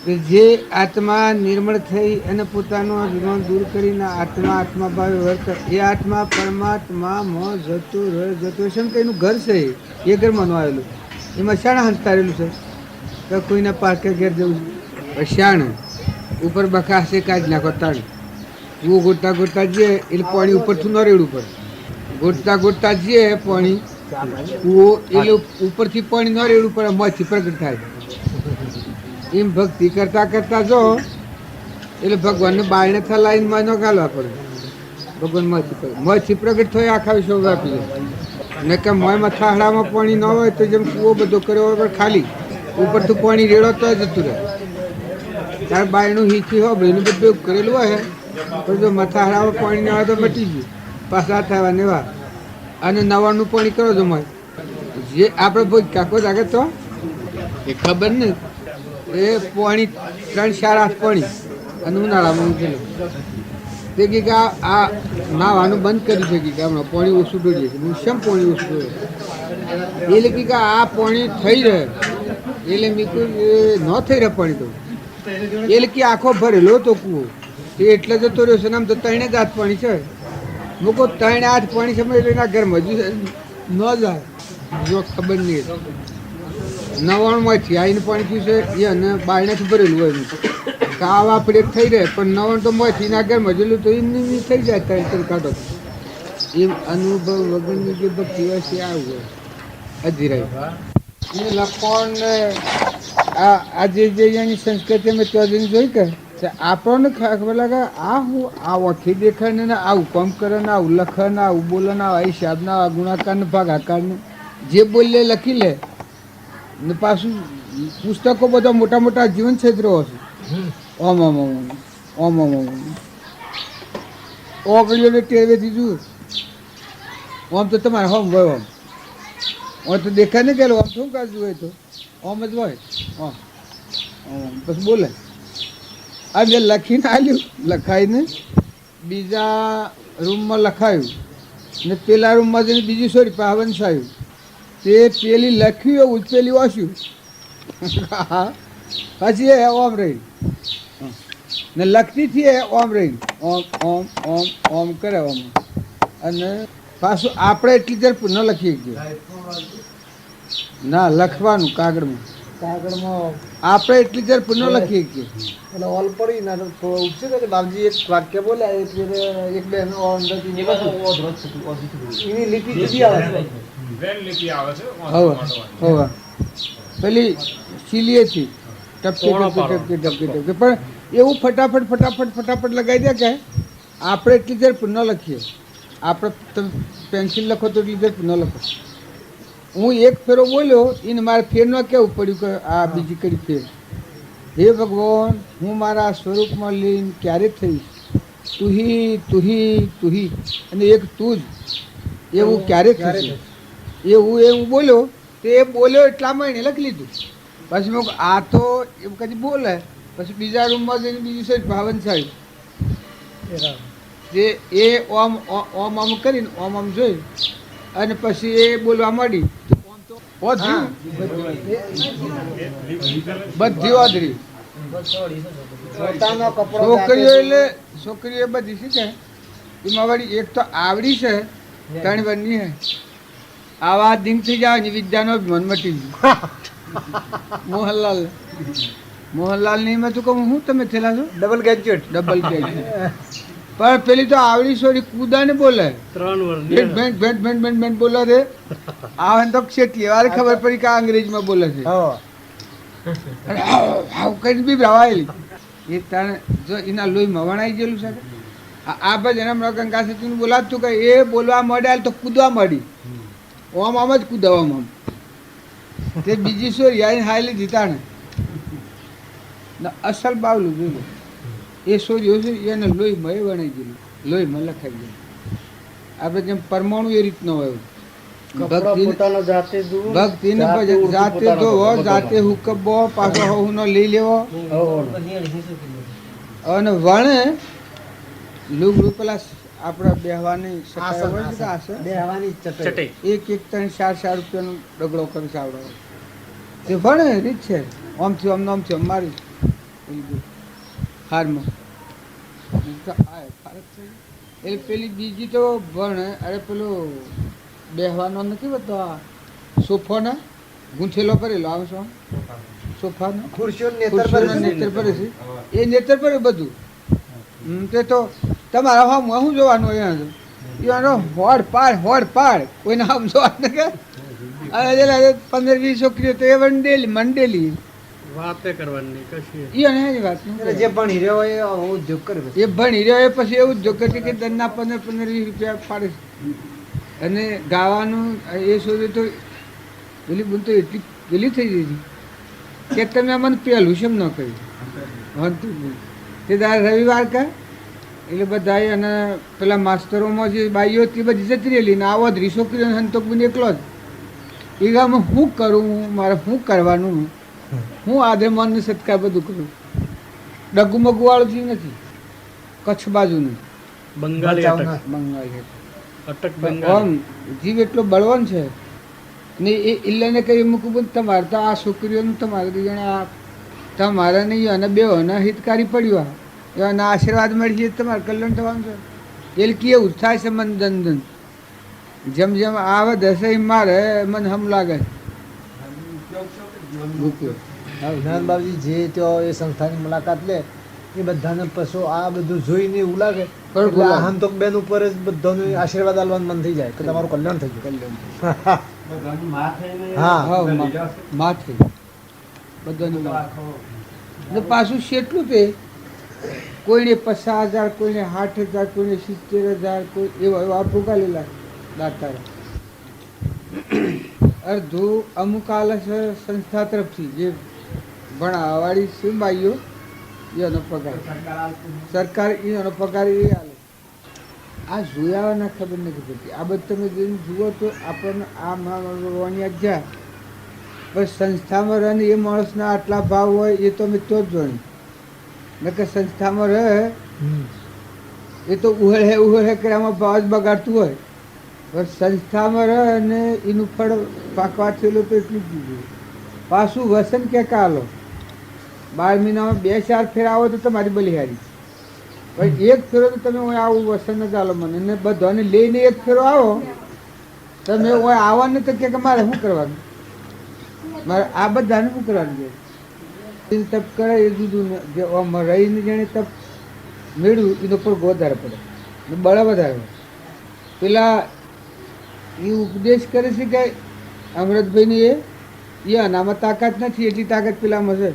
કે જે આત્મા નિર્મળ થઈ અને પોતાનો અભિમાન દૂર કરીને આત્મા આત્મા ભાવે વર્ત એ આત્મા પરમાત્મામાં જતો રહે જતો છે કે એનું ઘર છે એ ઘરમાં નું આવેલું એમાં શાણા હંતારેલું છે તો કોઈને પાર્કે ઘેર જવું છે શાણ ઉપર બખાશે કાઢી નાખો તાણ કૂવો ગોટતા ગોટતા જઈએ એટલે પાણી ઉપરથી ન રેડવું પડે ગોટતા ગોટતા જઈએ પાણી કૂવો એટલે ઉપરથી પાણી ન રેડવું પડે મોંથી પ્રગટ થાય એમ ભક્તિ કરતા કરતા જો એટલે ભગવાનને બાયણે થલાઈનમાં ન ગાલવા પડે ભગવાન મોંથી પ્રગટ થયો આખા વિશ્વ વ્યાપી જાય ને કે મોંમાં થાળામાં પાણી ન હોય તો જેમ કૂવો બધો કર્યો હોય પણ ખાલી ઉપરથી પાણી રેડો તો જતું રહે ત્યારે બાયણું હીચી હોય એનું બધું કરેલું હોય પણ જો મથાળામાં પાણી ના આવે તો મટી ગયું પાછા થવા નેવા અને નવાનું પાણી કરો છો મય જે આપણે ભાઈ કાકો જાગે તો એ ખબર ને એ પાણી 3-4 પાણી અને ઉનાળામાં મૂકેલું તે કે આ નાવાનું બંધ કરી શકી કે હમણાં પાણી ઓછું ડોડીએ છીએ હું શેમ પાણી ઓછું ડોડે એટલે કે આ પાણી થઈ રહે એટલે મેં કહ્યું ન થઈ રહે પાણી તો એટલે કે આખો ભરેલો તો કૂવો એ એટલે જતો રહ્યો છે ને આમ તો 3 જ હાથ પાણી છે મૂકો 3 હાથ પાણી સમય એના ઘરમાં જ ન જાય જો ખબર નહીં 99માંથી આવીને પાણી પીવું છે એ અને બાયણાથી ભરેલું હોય કાવ આપણે થઈ રહે પણ 99 તો માંથી ના ઘરમાં જેલું તો એમની થઈ જાય 3 કાઢો એમ અનુભવ વગરની જે ભક્તિ હોય છે આવું હોય અધીરાય એ લખોને આજે જે એની સંસ્કૃતિ અમે ત્યાં જોઈ કે આપણને ખબર લાગે આ હું આ ઓથી દેખાય ને આવું કામ કરે ને આવું લખે ને આવું બોલે ને આવા હિસાબ ના આવા ગુણાકાર ને ભાગાકાર ને જે બોલે લખી લે ને પાછું પુસ્તકો બધા મોટા મોટા જીવન ક્ષેત્રો હશે ઓમ ઓમ ઓમ ઓમ ઓમ ઓમ ઓગળીઓને ટેવેથી જુઓ ઓમ તો તમારે હોમ હોય ઓમ તો દેખાય ને ગયેલો આમ શું કાઢવું હોય તો ઓમ જ હોય ઓમ પછી બોલે આ મેં લખીને આવ્યું લખાઈને બીજા રૂમમાં લખાયું ને પેલા રૂમમાં જઈને બીજી સોરી પાવનસાયું તે પેલી લખ્યું એવું પેલી વાંચ્યું પછી એ ઓમ રહી ને લખતી થી એ ઓમ રહી ઓમ ઓમ ઓમ ઓમ કરે ઓમ અને પાછું આપણે એટલી દર ન લખીએ ગયું ના લખવાનું કાગળમાં આપણે એટલી દર ન લખીએ ગયું અને ઓલ પડી ના તો ઉપસે કે બાપજી એક વાક્ય બોલ્યા એટલે એક બે નો અંદર એની લીટી જુદી આવે છે વેલ લીટી આવે છે હવે પેલી સીલીએથી ટપકી ટપકી ટપકી ટપકી પણ એવું ફટાફટ ફટાફટ ફટાફટ લગાવી દે કે આપણે એટલી દર ન લખીએ આપણે તમે પેન્સિલ લખો તો એટલી દર ન લખો હું એક ફેરો બોલ્યો એને મારે ફેર ન કહેવું પડ્યું કે આ બીજી કડી ફેર હે ભગવાન હું મારા સ્વરૂપમાં લઈને ક્યારે થઈશ તુહી અને એક તું જ એવું ક્યારે થશે એવું બોલ્યો તો એ બોલ્યો એટલામાં એને લખી લીધું પછી મેં આ તો એમ કદી બોલે પછી બીજા રૂમમાં જઈને બીજું છે ભાવન સાહેબ તે એ ઓમ ઓમ આમ કરીને ઓમ આમ જોઈ અને પછી એ બોલવા માંડી ઓ થયું બધી ઓદરી પોતાનો કપડો છોકરીઓ એટલે છોકરીઓ બધી શીખે એમાં વળી એક તો આવડી છે ત્રણ બની હે આવા દિન થઈ જાય ને વિદ્યાનો મન મટી ગયું મોહનલાલ ની મેં તું કહું હું તમે થયેલા છો ડબલ ગ્રેજ્યુએટ ડબલ પણ પેલી તો આવડી છોડી કૂદા ને બોલે ભેટ ભેટ ભેટ ભેટ ભેટ ભેટ બોલે છે આવે તો ક્ષેત્રીય વારે ખબર પડી કે આ અંગ્રેજીમાં બોલે છે અને આવ કઈ બી રવાયેલી એ તાણે જો એના લોહીમાં વણાઈ ગયેલું છે આ બાજુ એના ગંગા સચિન બોલાતું કે એ બોલવા મળ્યા તો કૂદવા મળી ઓમ આમ જ કૂદવામાં તે બીજી સોરી આવીને હાલી જીતા ને અસલ બાવલું જોયું એ સોરીઓ છે એને લોહીમાં એ વણાઈ ગયેલું લોહીમાં લખાઈ ગયેલું આપણે જેમ પરમાણુ એ રીતનો હોય ભક્તિને જાતે ધોવો જાતે હુકબો પાછો હું લઈ લેવો અને વણે લુગડું પેલા આપણા બેહવાની એક એક 3-4 રૂપિયાનો ડગડો કરી સાવડો તે વણે રીત છે આમથી આમ આમથી આમ મારી હારમાં એટલે પેલી બીજી તો ભણે અરે પેલો બેહવાનો નથી બધો આ સોફાનો ગૂંથેલો કરેલો આવે છો સોફાનો ખુરશીઓ નેતર પર છે એ નેતર પર બધું તે તો તમારા હમ શું જોવાનું અહીંયા હોડ પાડ કોઈને આમ જોવાનું કે 15-20 છોકરીઓ તો એ મંડેલી વાતે કરવાની કશી એ અને એની વાત જે ભણી રહ્યો હોય એ ઉદ્યોગ કરે એ ભણી રહ્યો એ પછી એવું જ કરે કે દરના 15-20 રૂપિયા પાડે અને ગાવાનું એ શોધે તો પેલી બુન તો એટલી પેલી થઈ ગઈ હતી કે તમે મને પહેલું છે એમ ન કહ્યું તે તારે રવિવાર કા એટલે બધા અને પેલા માસ્તરોમાં જે બાઈઓ તે બધી જતી રહેલી ને આવો જ છોકરીઓ સંતોક બને એકલો જ એ ગામમાં શું કરું મારે શું કરવાનું હું આધે મનને સત્કાર બધું કરું ડગુ મગુ વાળું થયું નથી કચ્છ બાજુનું બંગાળી બંગાળી અટક આમ જીવ એટલો બળવાન છે ને એ ઇલ્લાને કહી મૂકું પણ તમારે તો આ છોકરીઓનું તમારે જણા તમારે નહીં અને બેઓના હિતકારી પડ્યું એના આશીર્વાદ મળી તમારે કલ્યાણ થવાનું છે એટલે કેવું થાય છે મન દંદન જેમ જેમ આવે દસે મારે મને હમ લાગે જ્ઞાન બાબુજી જે ત્યાં એ સંસ્થાની મુલાકાત લે એ બધાને પછી આ બધું જોઈને એવું લાગે હંતોક બેન ઉપર જ બધાનું આશીર્વાદ આલવાનું મન થઈ જાય કે તમારું કલ્યાણ થઈ ગયું માથે બધાનું ને પાછું શેટલું તે કોઈને 50,000 કોઈને 60,000 કોઈને 70,000 કોઈ એવા ભોગાલેલા દાતા અડધું અમુક આલે છે સંસ્થા તરફથી જે ભણાવવાળી છે બાઈઓ એનો પગાર સરકાર એનો પગાર એ આલે આ જોયાવાના ખબર નથી પડતી આ બધું તમે જોઈને જુઓ તો આપણને આ માણવાની જાય પણ સંસ્થામાં રહે ને એ માણસના આટલા ભાવ હોય એ તો અમે તો જ જોઈ નકર સંસ્થામાં રહે એ તો ઉહળે કર્યામાં ભાવ જ બગાડતું હોય પણ સંસ્થામાં રહે અને એનું ફળ પાકવા થયેલું તો એટલું જ દીધું પાછું વસન કે કાલો 12 મહિનામાં 2-4 ફેર આવો તો તમારી બલિહારી પણ એક ફેરો તો તમે આવું વસન જ આલો મને ને બધાને લઈને એક ફેરો આવો તમે આવવાને તો કે મારે શું કરવાનું મારે આ બધાને શું કરવાનું છે તપ કરે એ જુદું જે રહીને જેણે તપ મેળવ્યું એનો પર વધારે પડે બળ વધારે પેલા એ ઉપદેશ કરે છે કે અમૃતભાઈને એ અનામાં તાકાત નથી એટલી તાકાત પેલામાં છે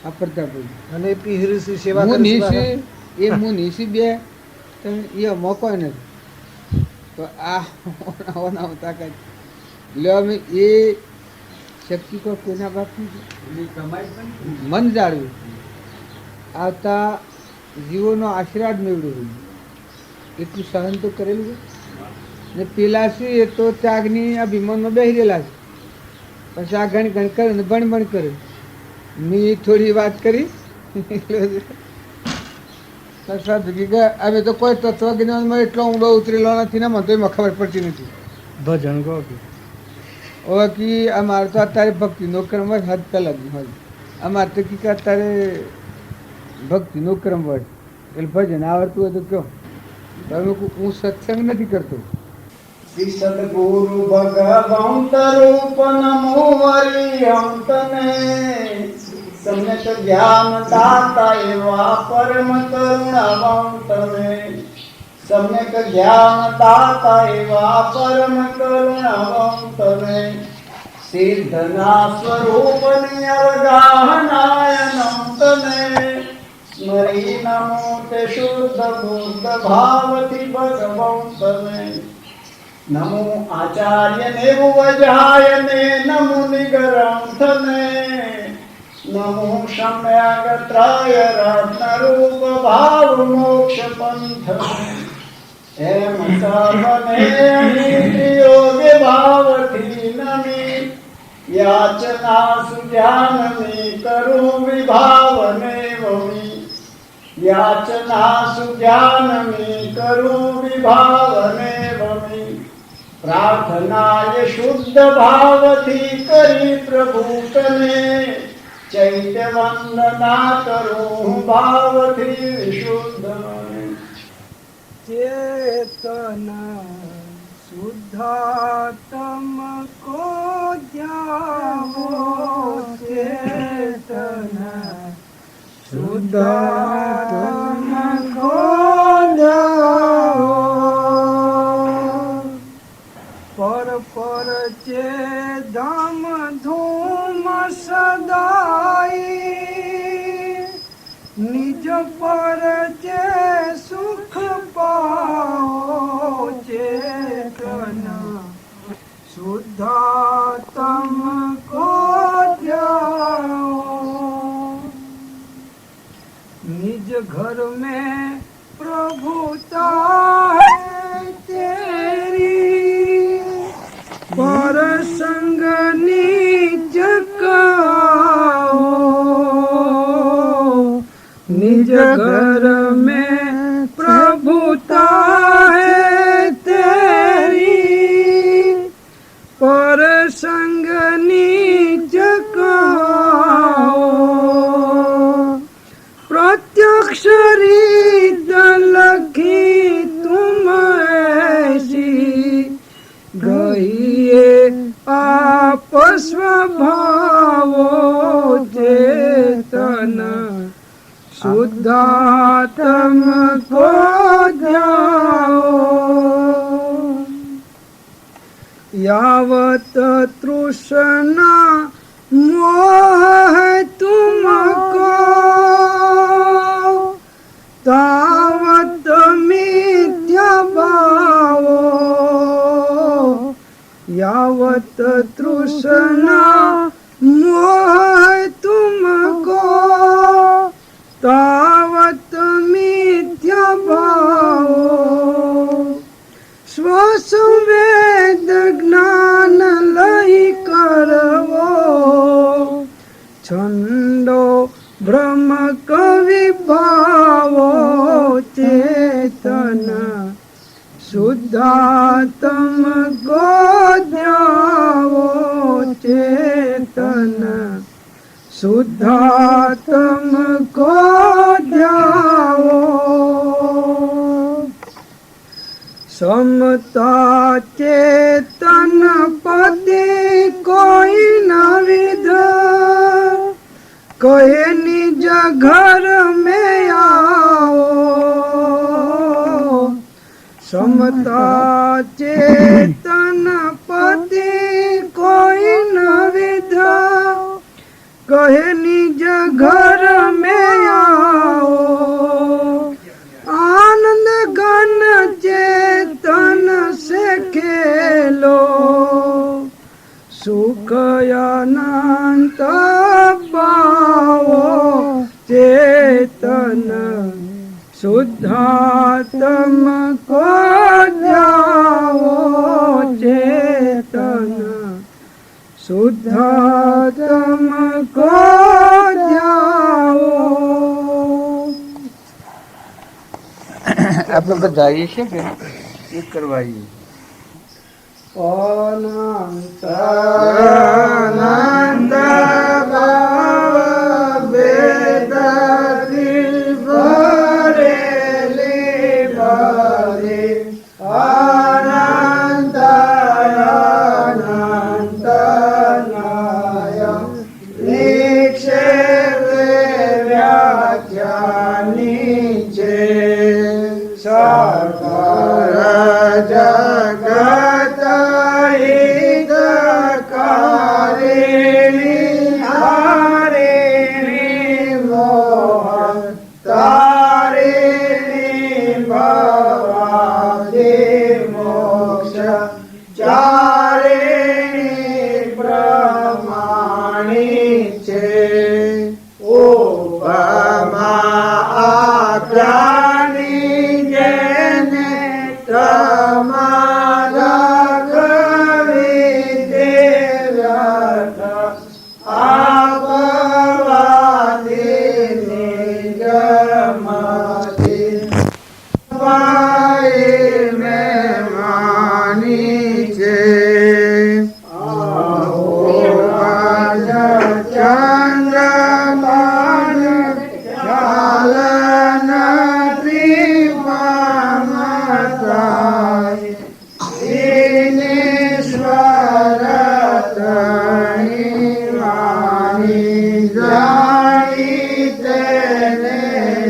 આ પ્રતાપભાઈ અને પીહરી સેવા હું નીસી એ હું નીસી બે એ મોકો નથી તો આ તાકાત એટલે અમે એ શક્તિ કોઈના બાપની મન જાળવ્યું આવતા જીવોનો આશીર્વાદ મેળવ્યો એટલું સહન તો કરેલું છે ને પેલા છે એ તો ત્યાગની અભિમાનમાં બેસી રહેલા છે પછી આ ગણ કરે ને ભણ કરે મેં થોડી વાત કરી સાધુ કે હવે તો કોઈ તત્વજ્ઞાનમાં એટલો ઊંડો ઉતરેલો નથી ને મને તો એમાં ખબર પડતી નથી. ભજન કહો કે હવે કે અમારે તો અત્યારે ભક્તિનો ક્રમ હોય હદ પહેલાં હોય અમારે તો કે અત્યારે ભક્તિનો ક્રમ હોય એટલે ભજન આવડતું હોય તો કહો. તમે હું સત્સંગ નથી કરતો. શ્રી સદગુરુ ભગવંત રૂપ નમો હરિહંતને સમ્યક જ્ઞાન દાતા એવા પરમ કરુણાવંતને સમ્યક જ્ઞાન દાતા એવા પરમ કરુણાવંતને સિદ્ધના સ્વરૂપની અવગાહનાયનંતને સ્મરી નમો તે શુદ્ધ બુદ્ધ ભાવથી ભગવંતને નમો આચાર્યને વજાયને નમો નિગ્રંથને નમો સમ્યગત્રાય રત્નરૂપ ભાવ મોક્ષ પંથને એમ સર્વને યોગ્ય ભાવથી નમી યાચના સુજાનની કરું વિભાવને વમી યાચના સુજાનની કરું વિભાવને વમી પ્રાર્થનાય શુદ્ધ ભાવથી કરી પ્રભુ કને ચૈત્ય વંદના કરું ભાવથી વિશુદ્ધ મને ચેતના શુદ્ધાત્મ કો જાવો ચેતના શુદ્ધાત્મ કો જાવો પર ચે ધામ ધૂમ સદાઈ નિજ પર ચે સુખ પાઓ ચેતના શુદ્ધાત્મ કો જાઓ निज घर में प्रभुता है तेरी पर संग निज काओ निज घर में प्रभुता है तेरी पर संग निज काओ प्रत्यक्ष रीत लखी तुम ऐसी गईए आप स्वभावो चेतन शुद्धात्म को जाओ यावत तृष्णा मोह तुमको तावत मिथ्या भावो यावत तृष्णा मोह तुमको तावत मिथ्या भावो स्वसंवेद ज्ञान लय करवो छंदो ब्रह्म कवि भावो चेतन शुद्धात्म को जाओ चेतन शुद्धात्म को जाओ समता चेतन पति कोई न विध कहे निज घर में आओ समता चेतन पति कोई न विध कहे निज घर में आओ आनंद घन चेतन से खेलो सुख अनंत पाओ चेतन शुद्धात्म को जाओ चेतन शुद्धात्म को जाओ આપણે બધા આવીએ છીએ કે એ કરવા આવીએ. અનંત ભાવ વેદથી ભરેલી બધી અનંત અનંત નય નિક્ષેપે વ્યાખ્યાની છે સકળ જગત હિતકારિણી હારિણી મોહ તારિણી ભવાદિ મોક્ષ ચારિણી પ્રમાણી છે ઉપમા આખ્યાની જેને તમારા કવિ દેવ્યર્થ આપવાથી નિગમતી ભાઈ મેં માની છે ચંદ્રમાન ખ્યાલ નથી પામતા ઈશ્વર તણી માની જાણી તેને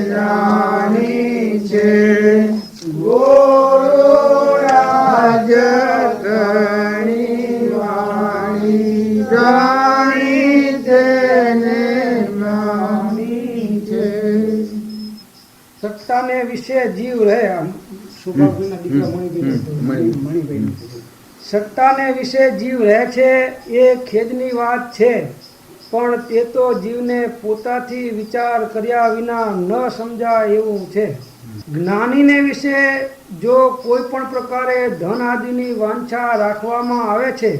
જાણી છે ગોરાજ તણી વાણી જાણી તેને માની છે. સત્તાને વિશે જીવ રહે. આમ સુભાષના દીકરા મણિભાઈ સત્તાને વિશે જીવ રહે છે એ ખેદની વાત છે, પણ તે તો જીવને પોતાથી વિચાર કર્યા વિના ન સમજાય એવું છે. જ્ઞાનીને વિશે જો કોઈ પણ પ્રકારે ધન આદિની વાંછા રાખવામાં આવે છે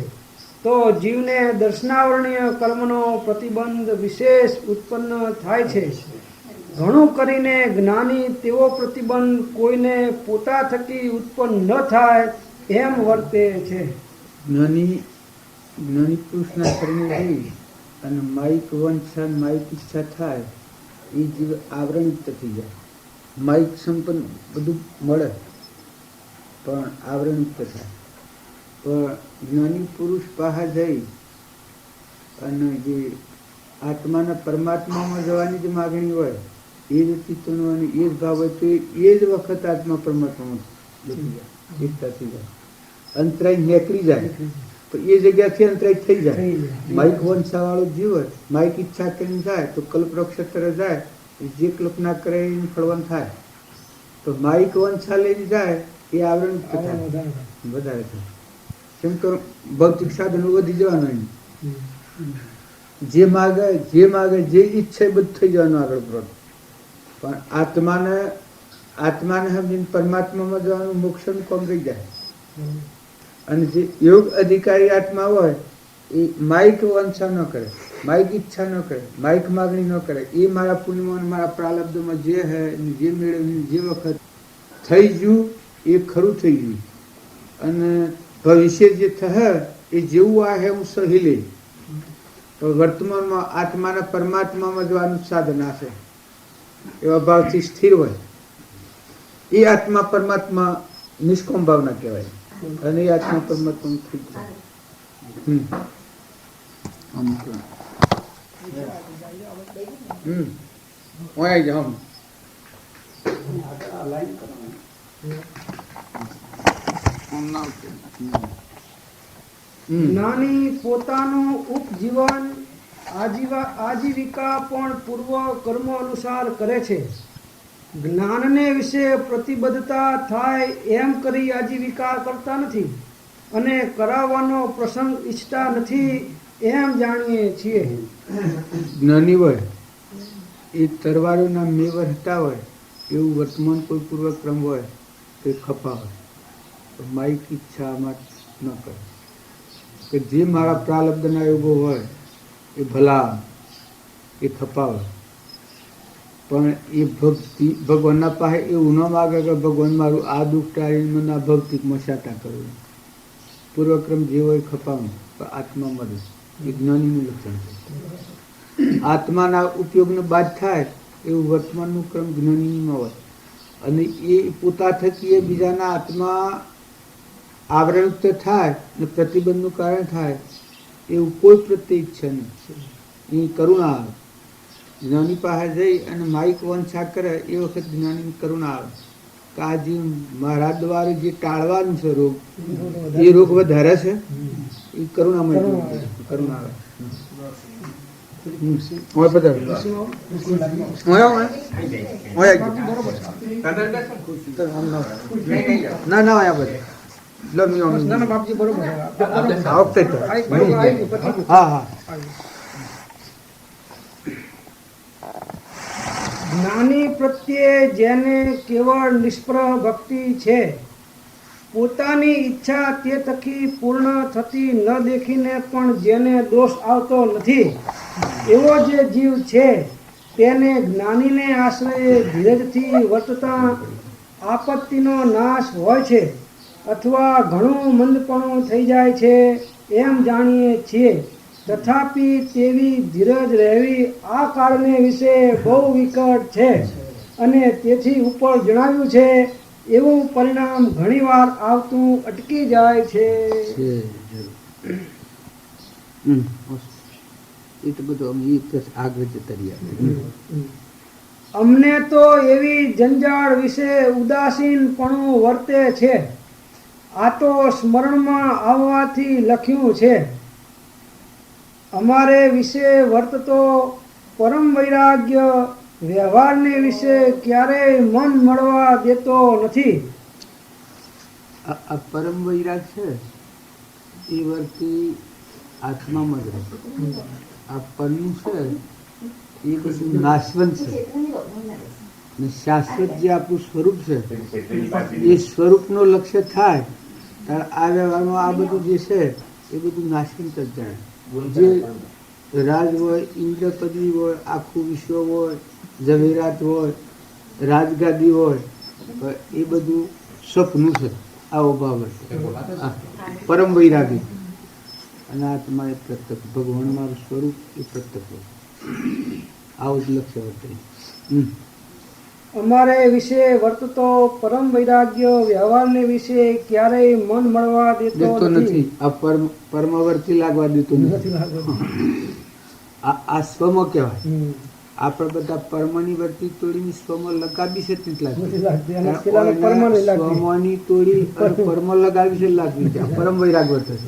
તો જીવને દર્શનાવરણીય કર્મનો પ્રતિબંધ વિશેષ ઉત્પન્ન થાય છે. ઘણું કરીને જ્ઞાની તેવો પ્રતિબંધ કોઈને પોતા થકી ઉત્પન્ન ન થાય એમ વર્તે છે. જ્ઞાની પુરુષના કર્મો જોઈ અને માઇક વંશા માઇક ઈચ્છા થાય એ જીવ આવરણિત થઈ જાય. માઇક સંપન્ન બધું મળે પણ આવરણિત થાય. પણ જ્ઞાની પુરુષ પાસે જઈ અને જે આત્માના પરમાત્મામાં જવાની જે માગણી હોય એ જ ચિત્તનો અને એ જ ભાવ હોય તો એ જ વખત આત્મા પરમાત્મામાં જતી જાય, એકતા થઈ જાય, અંતરાય નીકળી જાય. પણ એ જગ્યાથી અંતરાય થઈ જાય. માઇક વંશાવાળો જીવ હોય, માઇક ઈચ્છા કરીને જાય તો કલ્પવૃક્ષ તરફ જાય, જે કલ્પના કરે એને ફળવાનું થાય. તો માઇક વંશા લઈને જાય એ આવરણ થાય, વધારે થાય. કેમ કે ભૌતિક સાધનો વધી જવાનું એમ. જે માગે જે ઈચ્છા એ બધું થઈ જવાનું આગળ પ્રોટ. પણ આત્માને સમજીને પરમાત્મામાં જવાનું મોક્ષનું કામ રહી જાય. અને જે યોગ અધિકારી આત્મા હોય એ માઇક વંશા ન કરે, માઇક ઈચ્છા ન કરે, માઇક માગણી ન કરે. એ મારા પુણ્યમાં મારા પ્રાલબ્ધમાં જે હે જે મેળવ્યું જે વખત થઈ ગયું એ ખરું થઈ ગયું. અને ભવિષ્ય જે થશે એ જેવું આ હે હું સહી લે. તો વર્તમાનમાં આત્માના પરમાત્મામાં જવાનું સાધન હશે એવા ભાવથી સ્થિર હોય એ આત્મા પરમાત્મા નિષ્કામ ભાવના કહેવાય. અને એ આત્મા પરમાત્મા થઈ જાય. જ્ઞાની પોતાનું ઉપજીવન આજીવિકા પણ પૂર્વ કર્મ અનુસાર કરે છે. જ્ઞાનને વિશે પ્રતિબદ્ધતા થાય એમ કરી આજીવિકા કરતા નથી અને કરાવવાનો પ્રસંગ ઈચ્છતા નથી એમ જાણીએ છીએ. જ્ઞાની હોય એ તરવારોના મેવર હતા હોય એવું વર્તમાન કોઈ પૂર્વક્રમ હોય તો એ ખપા હોય. તો માઇક ઈચ્છા આમાં ન કરે કે જે મારા પ્રાલબ્ધના યોગો હોય એ ભલા એ ખપા હોય. પણ એ ભક્તિ ભગવાનના પાસે એવું ન માગે કે ભગવાન મારું આ દુઃખ ટાળીને મને આ ભક્તિમાં સાટા કરવું. પૂર્વક્રમ જે હોય ખપાવું પણ આત્મા મળે એ જ્ઞાનીનું લક્ષણ છે. આત્માના ઉપયોગને બાદ થાય એવું વર્તમાનનું ક્રમ જ્ઞાનીનું હોય. અને એ પોતા થકી એ બીજાના આત્મા આવરણયુક્ત થાય ને પ્રતિબંધનું કારણ થાય એવું કોઈ પ્રત્યે ઈચ્છા નહીં. એ કરુણા આવે. જ્ઞાની પાસે જઈ અને માઇક વંશા કરે એ વખત જ્ઞાનીની કરુણા આવે કે આ જે મારા દ્વારે જે ટાળવાનું છે રોગ એ રોગ વધારે છે એ કરુણામય કરુણા આવે. ઓય બધા ના ના આયા બધા બાપજી બરોબર હા હા. જ્ઞાની પ્રત્યે જેને કેવળ નિષ્પ્રહ ભક્તિ છે, પોતાની ઈચ્છા તે થકી પૂર્ણ થતી ન દેખીને પણ જેને દોષ આવતો નથી એવો જે જીવ છે તેને જ્ઞાનીને આશ્રયે ધીરજથી વર્તતા આપત્તિનો નાશ હોય છે અથવા ઘણું મંદપણું થઈ જાય છે એમ જાણીએ છીએ. તથાપિ તેવી ધીરજ રહેવી આ કાળને વિશે બહુ વિકટ છે અને તેથી ઉપર જણાવ્યું છે એવું પરિણામ ઘણીવાર આવતું અટકી જાય છે. એ તો બધું આગળ જતા રહ્યા. અમને તો એવી જંજાળ વિશે ઉદાસીનપણું વર્તે છે. આ તો સ્મરણમાં આવવાથી લખ્યું છે. અમારે વિશે વર્તતો પરમ વૈરાગ્ય વ્યવહારને વિશે ક્યારેય મન મળવા દેતો નથી. આ પરમ વૈરાગ છે એ વર્તી આત્મામાં જ રહે. આ પરનું છે એ બધું નાશવંત છે ને શાશ્વત જે આપણું સ્વરૂપ છે એ સ્વરૂપનો લક્ષ્ય થાય ત્યારે આ વ્યવહારમાં આ બધું જે છે એ બધું નાશવંત જ જાય. જે રાજ હોય, ઇન્દ્રપદવી હોય, આખું વિશ્વ હોય, ઝવેરાત હોય, રાજગાદી હોય, એ બધું સ્વપ્નું છે. આવો ભાવ છે પરમ વૈરાગી. અને આત્મા એ પ્રત્યક્ષ ભગવાન મારું સ્વરૂપ એ પ્રત્યક્ષ હોય. આવું જ લક્ષ્ય વર્તે. અમારે વિશે વર્તતો પરમ વૈરાગ્ય વ્યવહારને વિશે ક્યારેય મન મળવા દેતો નથી. આ પરમવર્તી લાગવા દેતો નથી. આ સ્વમાં કહેવાય. આપણે બધા પરમની વર્તી તોડીની સ્વમાં લગાવી છે સ્વમાની તોડી અને પરમ લગાવી છે લાગવી છે. પરમ વૈરાગ વર્તે છે.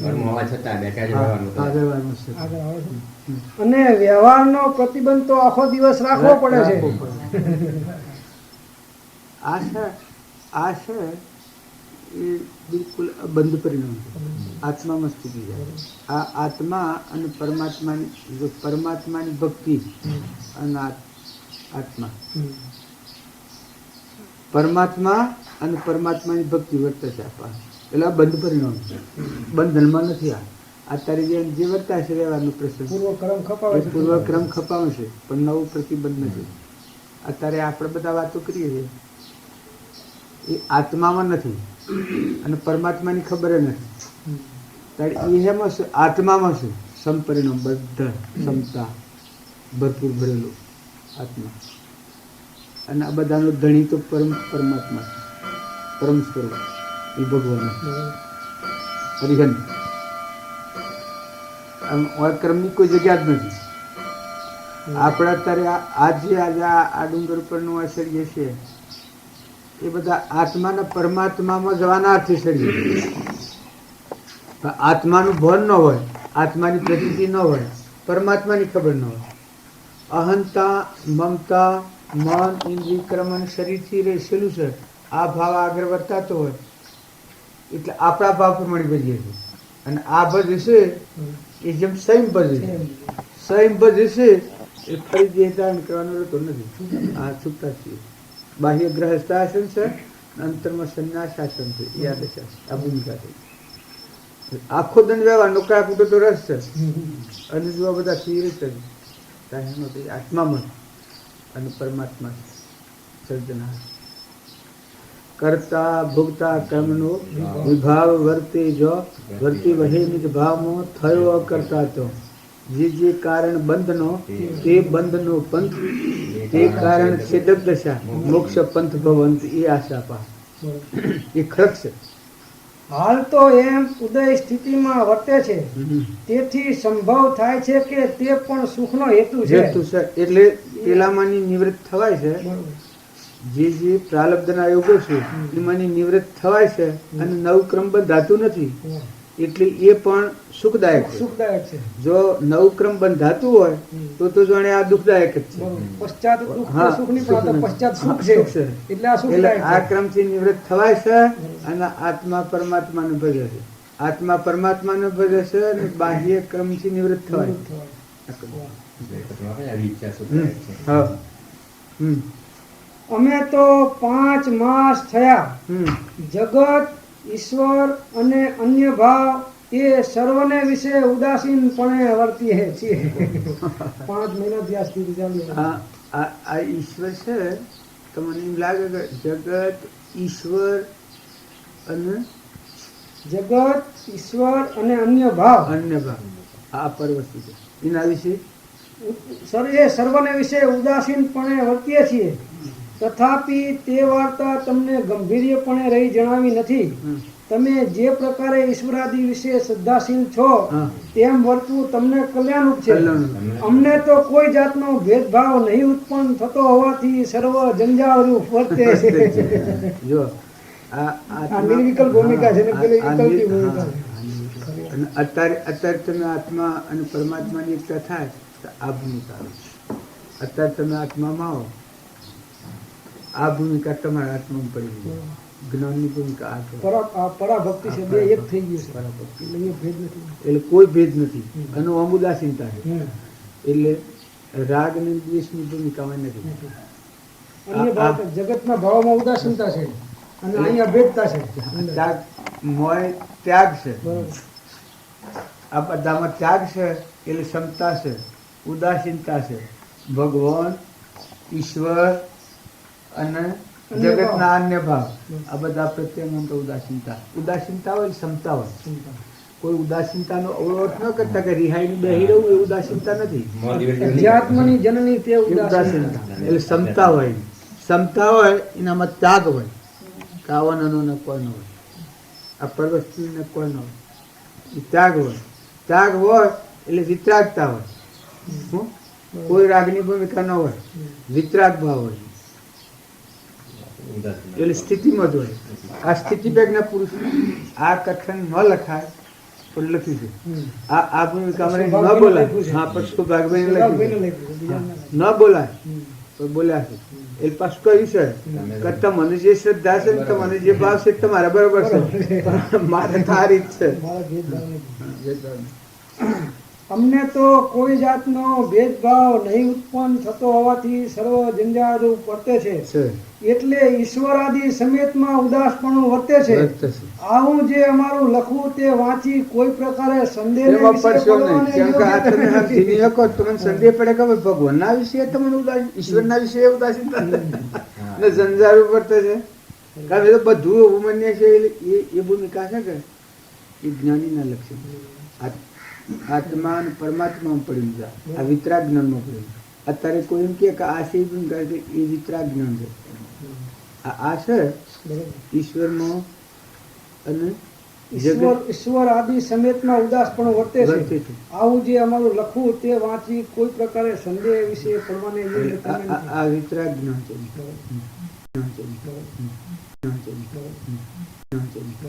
અને વ્યવહારનો પ્રતિબંધ તો આખો દિવસ રાખવો પડે છે. આ છે એ બિલકુલ બંધ પરિણામ છે. આત્મામાં સ્થિતિ જાય. આ આત્મા અને પરમાત્માની ભક્તિ અને આત્મા પરમાત્મા અને પરમાત્માની ભક્તિ વર્તે છે. એટલે આ બંધ પરિણામ છે. બંધનમાં નથી. અત્યારે જે વર્તા છે વ્યવહારનો પ્રસંગ પૂર્વક્રમ ખપાવે છે પણ નવો પ્રતિબંધ નથી. અત્યારે આપણે બધા વાતો કરીએ છીએ એ આત્મામાં નથી અને પરમાત્માની ખબર નથી. ત્યારે એમાં શું આત્મામાં શું સમપરિણામ બધા ક્ષમતા ભરપૂર ભરેલો આત્મા. અને આ બધાનો ધણી તો પરમાત્મા પરમ સ્વરૂપ એ ભગવાન હરિહન. ક્રમની કોઈ જગ્યા જ નથી. આપણે અત્યારે આજે આ ડુંગર પરનું આ શરીર છે એ બધા આત્માના પરમાત્મામાં જવાના અર્થે શરીર. આત્માનું ભાન ન હોય, આત્માની પ્રતીતિ ન હોય, પરમાત્માની ખબર ન હોય, અહંતા મમતા મન ઇન્દ્રિય કર્મ અને શરીરથી રહેલું છે આ ભાવ આગળ વર્તાતો હોય એટલે આપણા ભાવ પ્રમાણે ભજીએ છીએ. અને આ ભજ છે એ જેમ સંયમ ભજ છે. સંયમ ભજ છે એ ફરી દેહ ધારણ કરવાનો રહેતો નથી. આ છૂટતા છીએ. બાહ્ય ગ્રહસ્થાસન છે, અંતરમાં સંન્યાસાસન છે. એ આ દશા છે, આ ભૂમિકા છે. આખો દંડ વ્યવહાર નોકરા કૂટો તો રસ છે અને જો બધા સ્થિર છે આત્મામાં અને પરમાત્મા સર્જનહાર. કરતા ભોગતા કર્મનો વિભાવ વર્તે જો વર્તી વહે નિજ ભાવમાં થયો અકર્તા તો જે કારણ બંધનો તે બંધનો પંથ તે કારણ છેદક દશા મોક્ષ પંથ ભવંત એ આશા પા. એ ખરક છે. હાલ તો એમ ઉદય સ્થિતિમાં વર્તે છે, તેથી સંભવ થાય છે કે તે પણ સુખનો હેતુ છે. હેતુ છે એટલે પેલામાંની નિવૃત્ત થવાય છે. જે પ્રાલબ્ધના યોગો છે એમાંની નિવૃત્ત થવાય છે અને નવ ક્રમ બંધાતું નથી એટલે એ પણ સુખદાયક છે. સુખદાયક છે. જો નવ ક્રમ બંધાતું હોય તો જાણે આ દુઃખદાયક જ છે. પશ્ચાત દુઃખ હા, સુખ નહીં, પણ આ તો સુખ પશ્ચાત સુખ છે. છે. એટલે આ એટલે સુખદાયક આ છે. ક્રમથી નિવૃત્ત થવાય છે અને આત્મા પરમાત્માને ભજે છે. આત્મા પરમાત્માને ભજે છે અને બાહ્ય ક્રમથી નિવૃત્ત થવાય. હા. અમે તો 5 માસ થયા, હમ જગત, ઈશ્વર અને અન્ય ભાવ એ સર્વને વિશે ઉદાસીનપણે વર્તીએ છીએ. 5 મહિનાથી આ સ્થિતિ ચાલુ છે. આ ઈશ્વર છે તો મને એમ લાગે કે જગત ઈશ્વર અને જગત, ઈશ્વર અને અન્ય ભાવ અન્ય ભાવ આ પરવસ્તુ છે. એના વિશે એ સર્વને વિશે ઉદાસીનપણે વર્તીએ છીએ. તથાપિ તે વાર્તા તમને ગંભીર્યપણે રહી જણાવી નથી. તમે જે પ્રકારે ઈશ્વરાદિ વિશે શ્રદ્ધાશીલ છો હા. તેમ વર્તવું તમને કલ્યાણરૂપ છે. કલ્યાણરૂપ. અમને તો કોઈ જાતનો ભેદભાવ નહીં ઉત્પન્ન થતો હોવાથી સર્વ જંજાળરૂપ વર્તે છે. જો આ આ નિર્વિકલ્પ ભૂમિકા છે ને પેલી આ વિકલ્પી ભૂમિકા છે. અને અત્યારે તમે આત્મા અને પરમાત્માની એકતા થાય તો આ ભૂમિકા આવે. અત્યારે તમે આત્મામાં આવો, આ ભૂમિકા તમારા આત્મામાં પડી ગઈ. જ્ઞાનની ભૂમિકા આ છે. આ પરાભક્તિ છે, બે એક થઈ ગયું છે. પરાભક્તિ. એટલે એ ભેદ નથી. એટલે કોઈ ભેદ નથી અને આમ ઉદાસીનતા છે. હમ. એટલે રાગ અને દ્વેષની ભૂમિકામાં નથી. અન્ય ભાવ જગતના ભાવમાં ઉદાસીનતા છે અને અહીંયા ભેદતા છે. ત્યાગ મોય ત્યાગ છે. બરોબર. આ બધામાં ત્યાગ છે એટલે ક્ષમતા છે, ઉદાસીનતા છે. ભગવાન, ઈશ્વર અને જગતના અન્ય ભાવ આ બધા પ્રત્યે મન તો ઉદાસીનતા. ઉદાસીનતા હોય એટલે ક્ષમતા હોય. કોઈ ઉદાસીનતાનો અવરોધ ન કરતા કે રિહાઈને બેહી રહું એ ઉદાસીનતા નથી. અધ્યાત્મની જનની તે ઉદાસીનતા ઉદાસીનતા. એટલે ક્ષમતા હોય. ક્ષમતા હોય એનામાં ત્યાગ હોય. કાવનનો ને કોઈ ન હોય, આ પરવસ્તુને કોઈ ન હોય. એ ત્યાગ હોય. ત્યાગ હોય એટલે વિતરાગતા હોય. શું? કોઈ રાગની ભૂમિકા ન હોય, વિતરાગ ભાવ હોય. એટલે સ્થિતિમાં જ હોય. આ સ્થિતિ પ્રજ્ઞા પુરુષ. આ કથન ન લખાય પણ લખ્યું છે. આ ભૂમિકા મને ન બોલાય. હા, પછી ભાગભાઈ લખ્યું છે. ન બોલાય તો બોલ્યા છે. એટલે પાછું કહ્યું છે કે તમને જે શ્રદ્ધા છે ને તમને જે ભાવ છે તમારા બરોબર છે, મારે તારી જ છે. મારા ભેદભાવ નથી. અમને તો કોઈ જાતનો ભેદભાવ નહીં ઉત્પન્ન થતો હોવાથી સર્વ જંજાળરૂપ વર્તે છે. એટલે ઈશ્વરાદિ સમેતમાં ઉદાસપણું વર્તે છે. આવું જે અમારું લખવું તે વાંચી કોઈ પ્રકારે સંદેહ એમાં પડશો નહીં. કેમ કે આ તમે સમજી શકો તમને સંદેહ પડે કે ભગવાનના વિશે તમને ઉદાસીન, ઈશ્વરના વિશે ઉદાસીનતા ને જંજાળરૂપ વર્તે છે. કારણ કે બધું અવમાન્ય છે. એટલે એ ભૂમિકા છે કે એ જ્ઞાનીના લક્ષણ. આત્મા અને પરમાત્મામાં પડી જાય. આ વિતરાગ જ્ઞાનમાં પડી. અત્યારે કોઈ એમ કે આ છે એ વિતરાગ જ્ઞાન છે. આ છે ઈશ્વરમાં અને ઈશ્વર આદિ સમેતમાં ઉદાસપણું વર્તે છે. આવું જે અમારું લખવું તે વાંચી કોઈ પ્રકારે સંદેહ વિશે પડવાને યોગ્ય તમે નથી. આ વિતરાગ જ્ઞાન છે.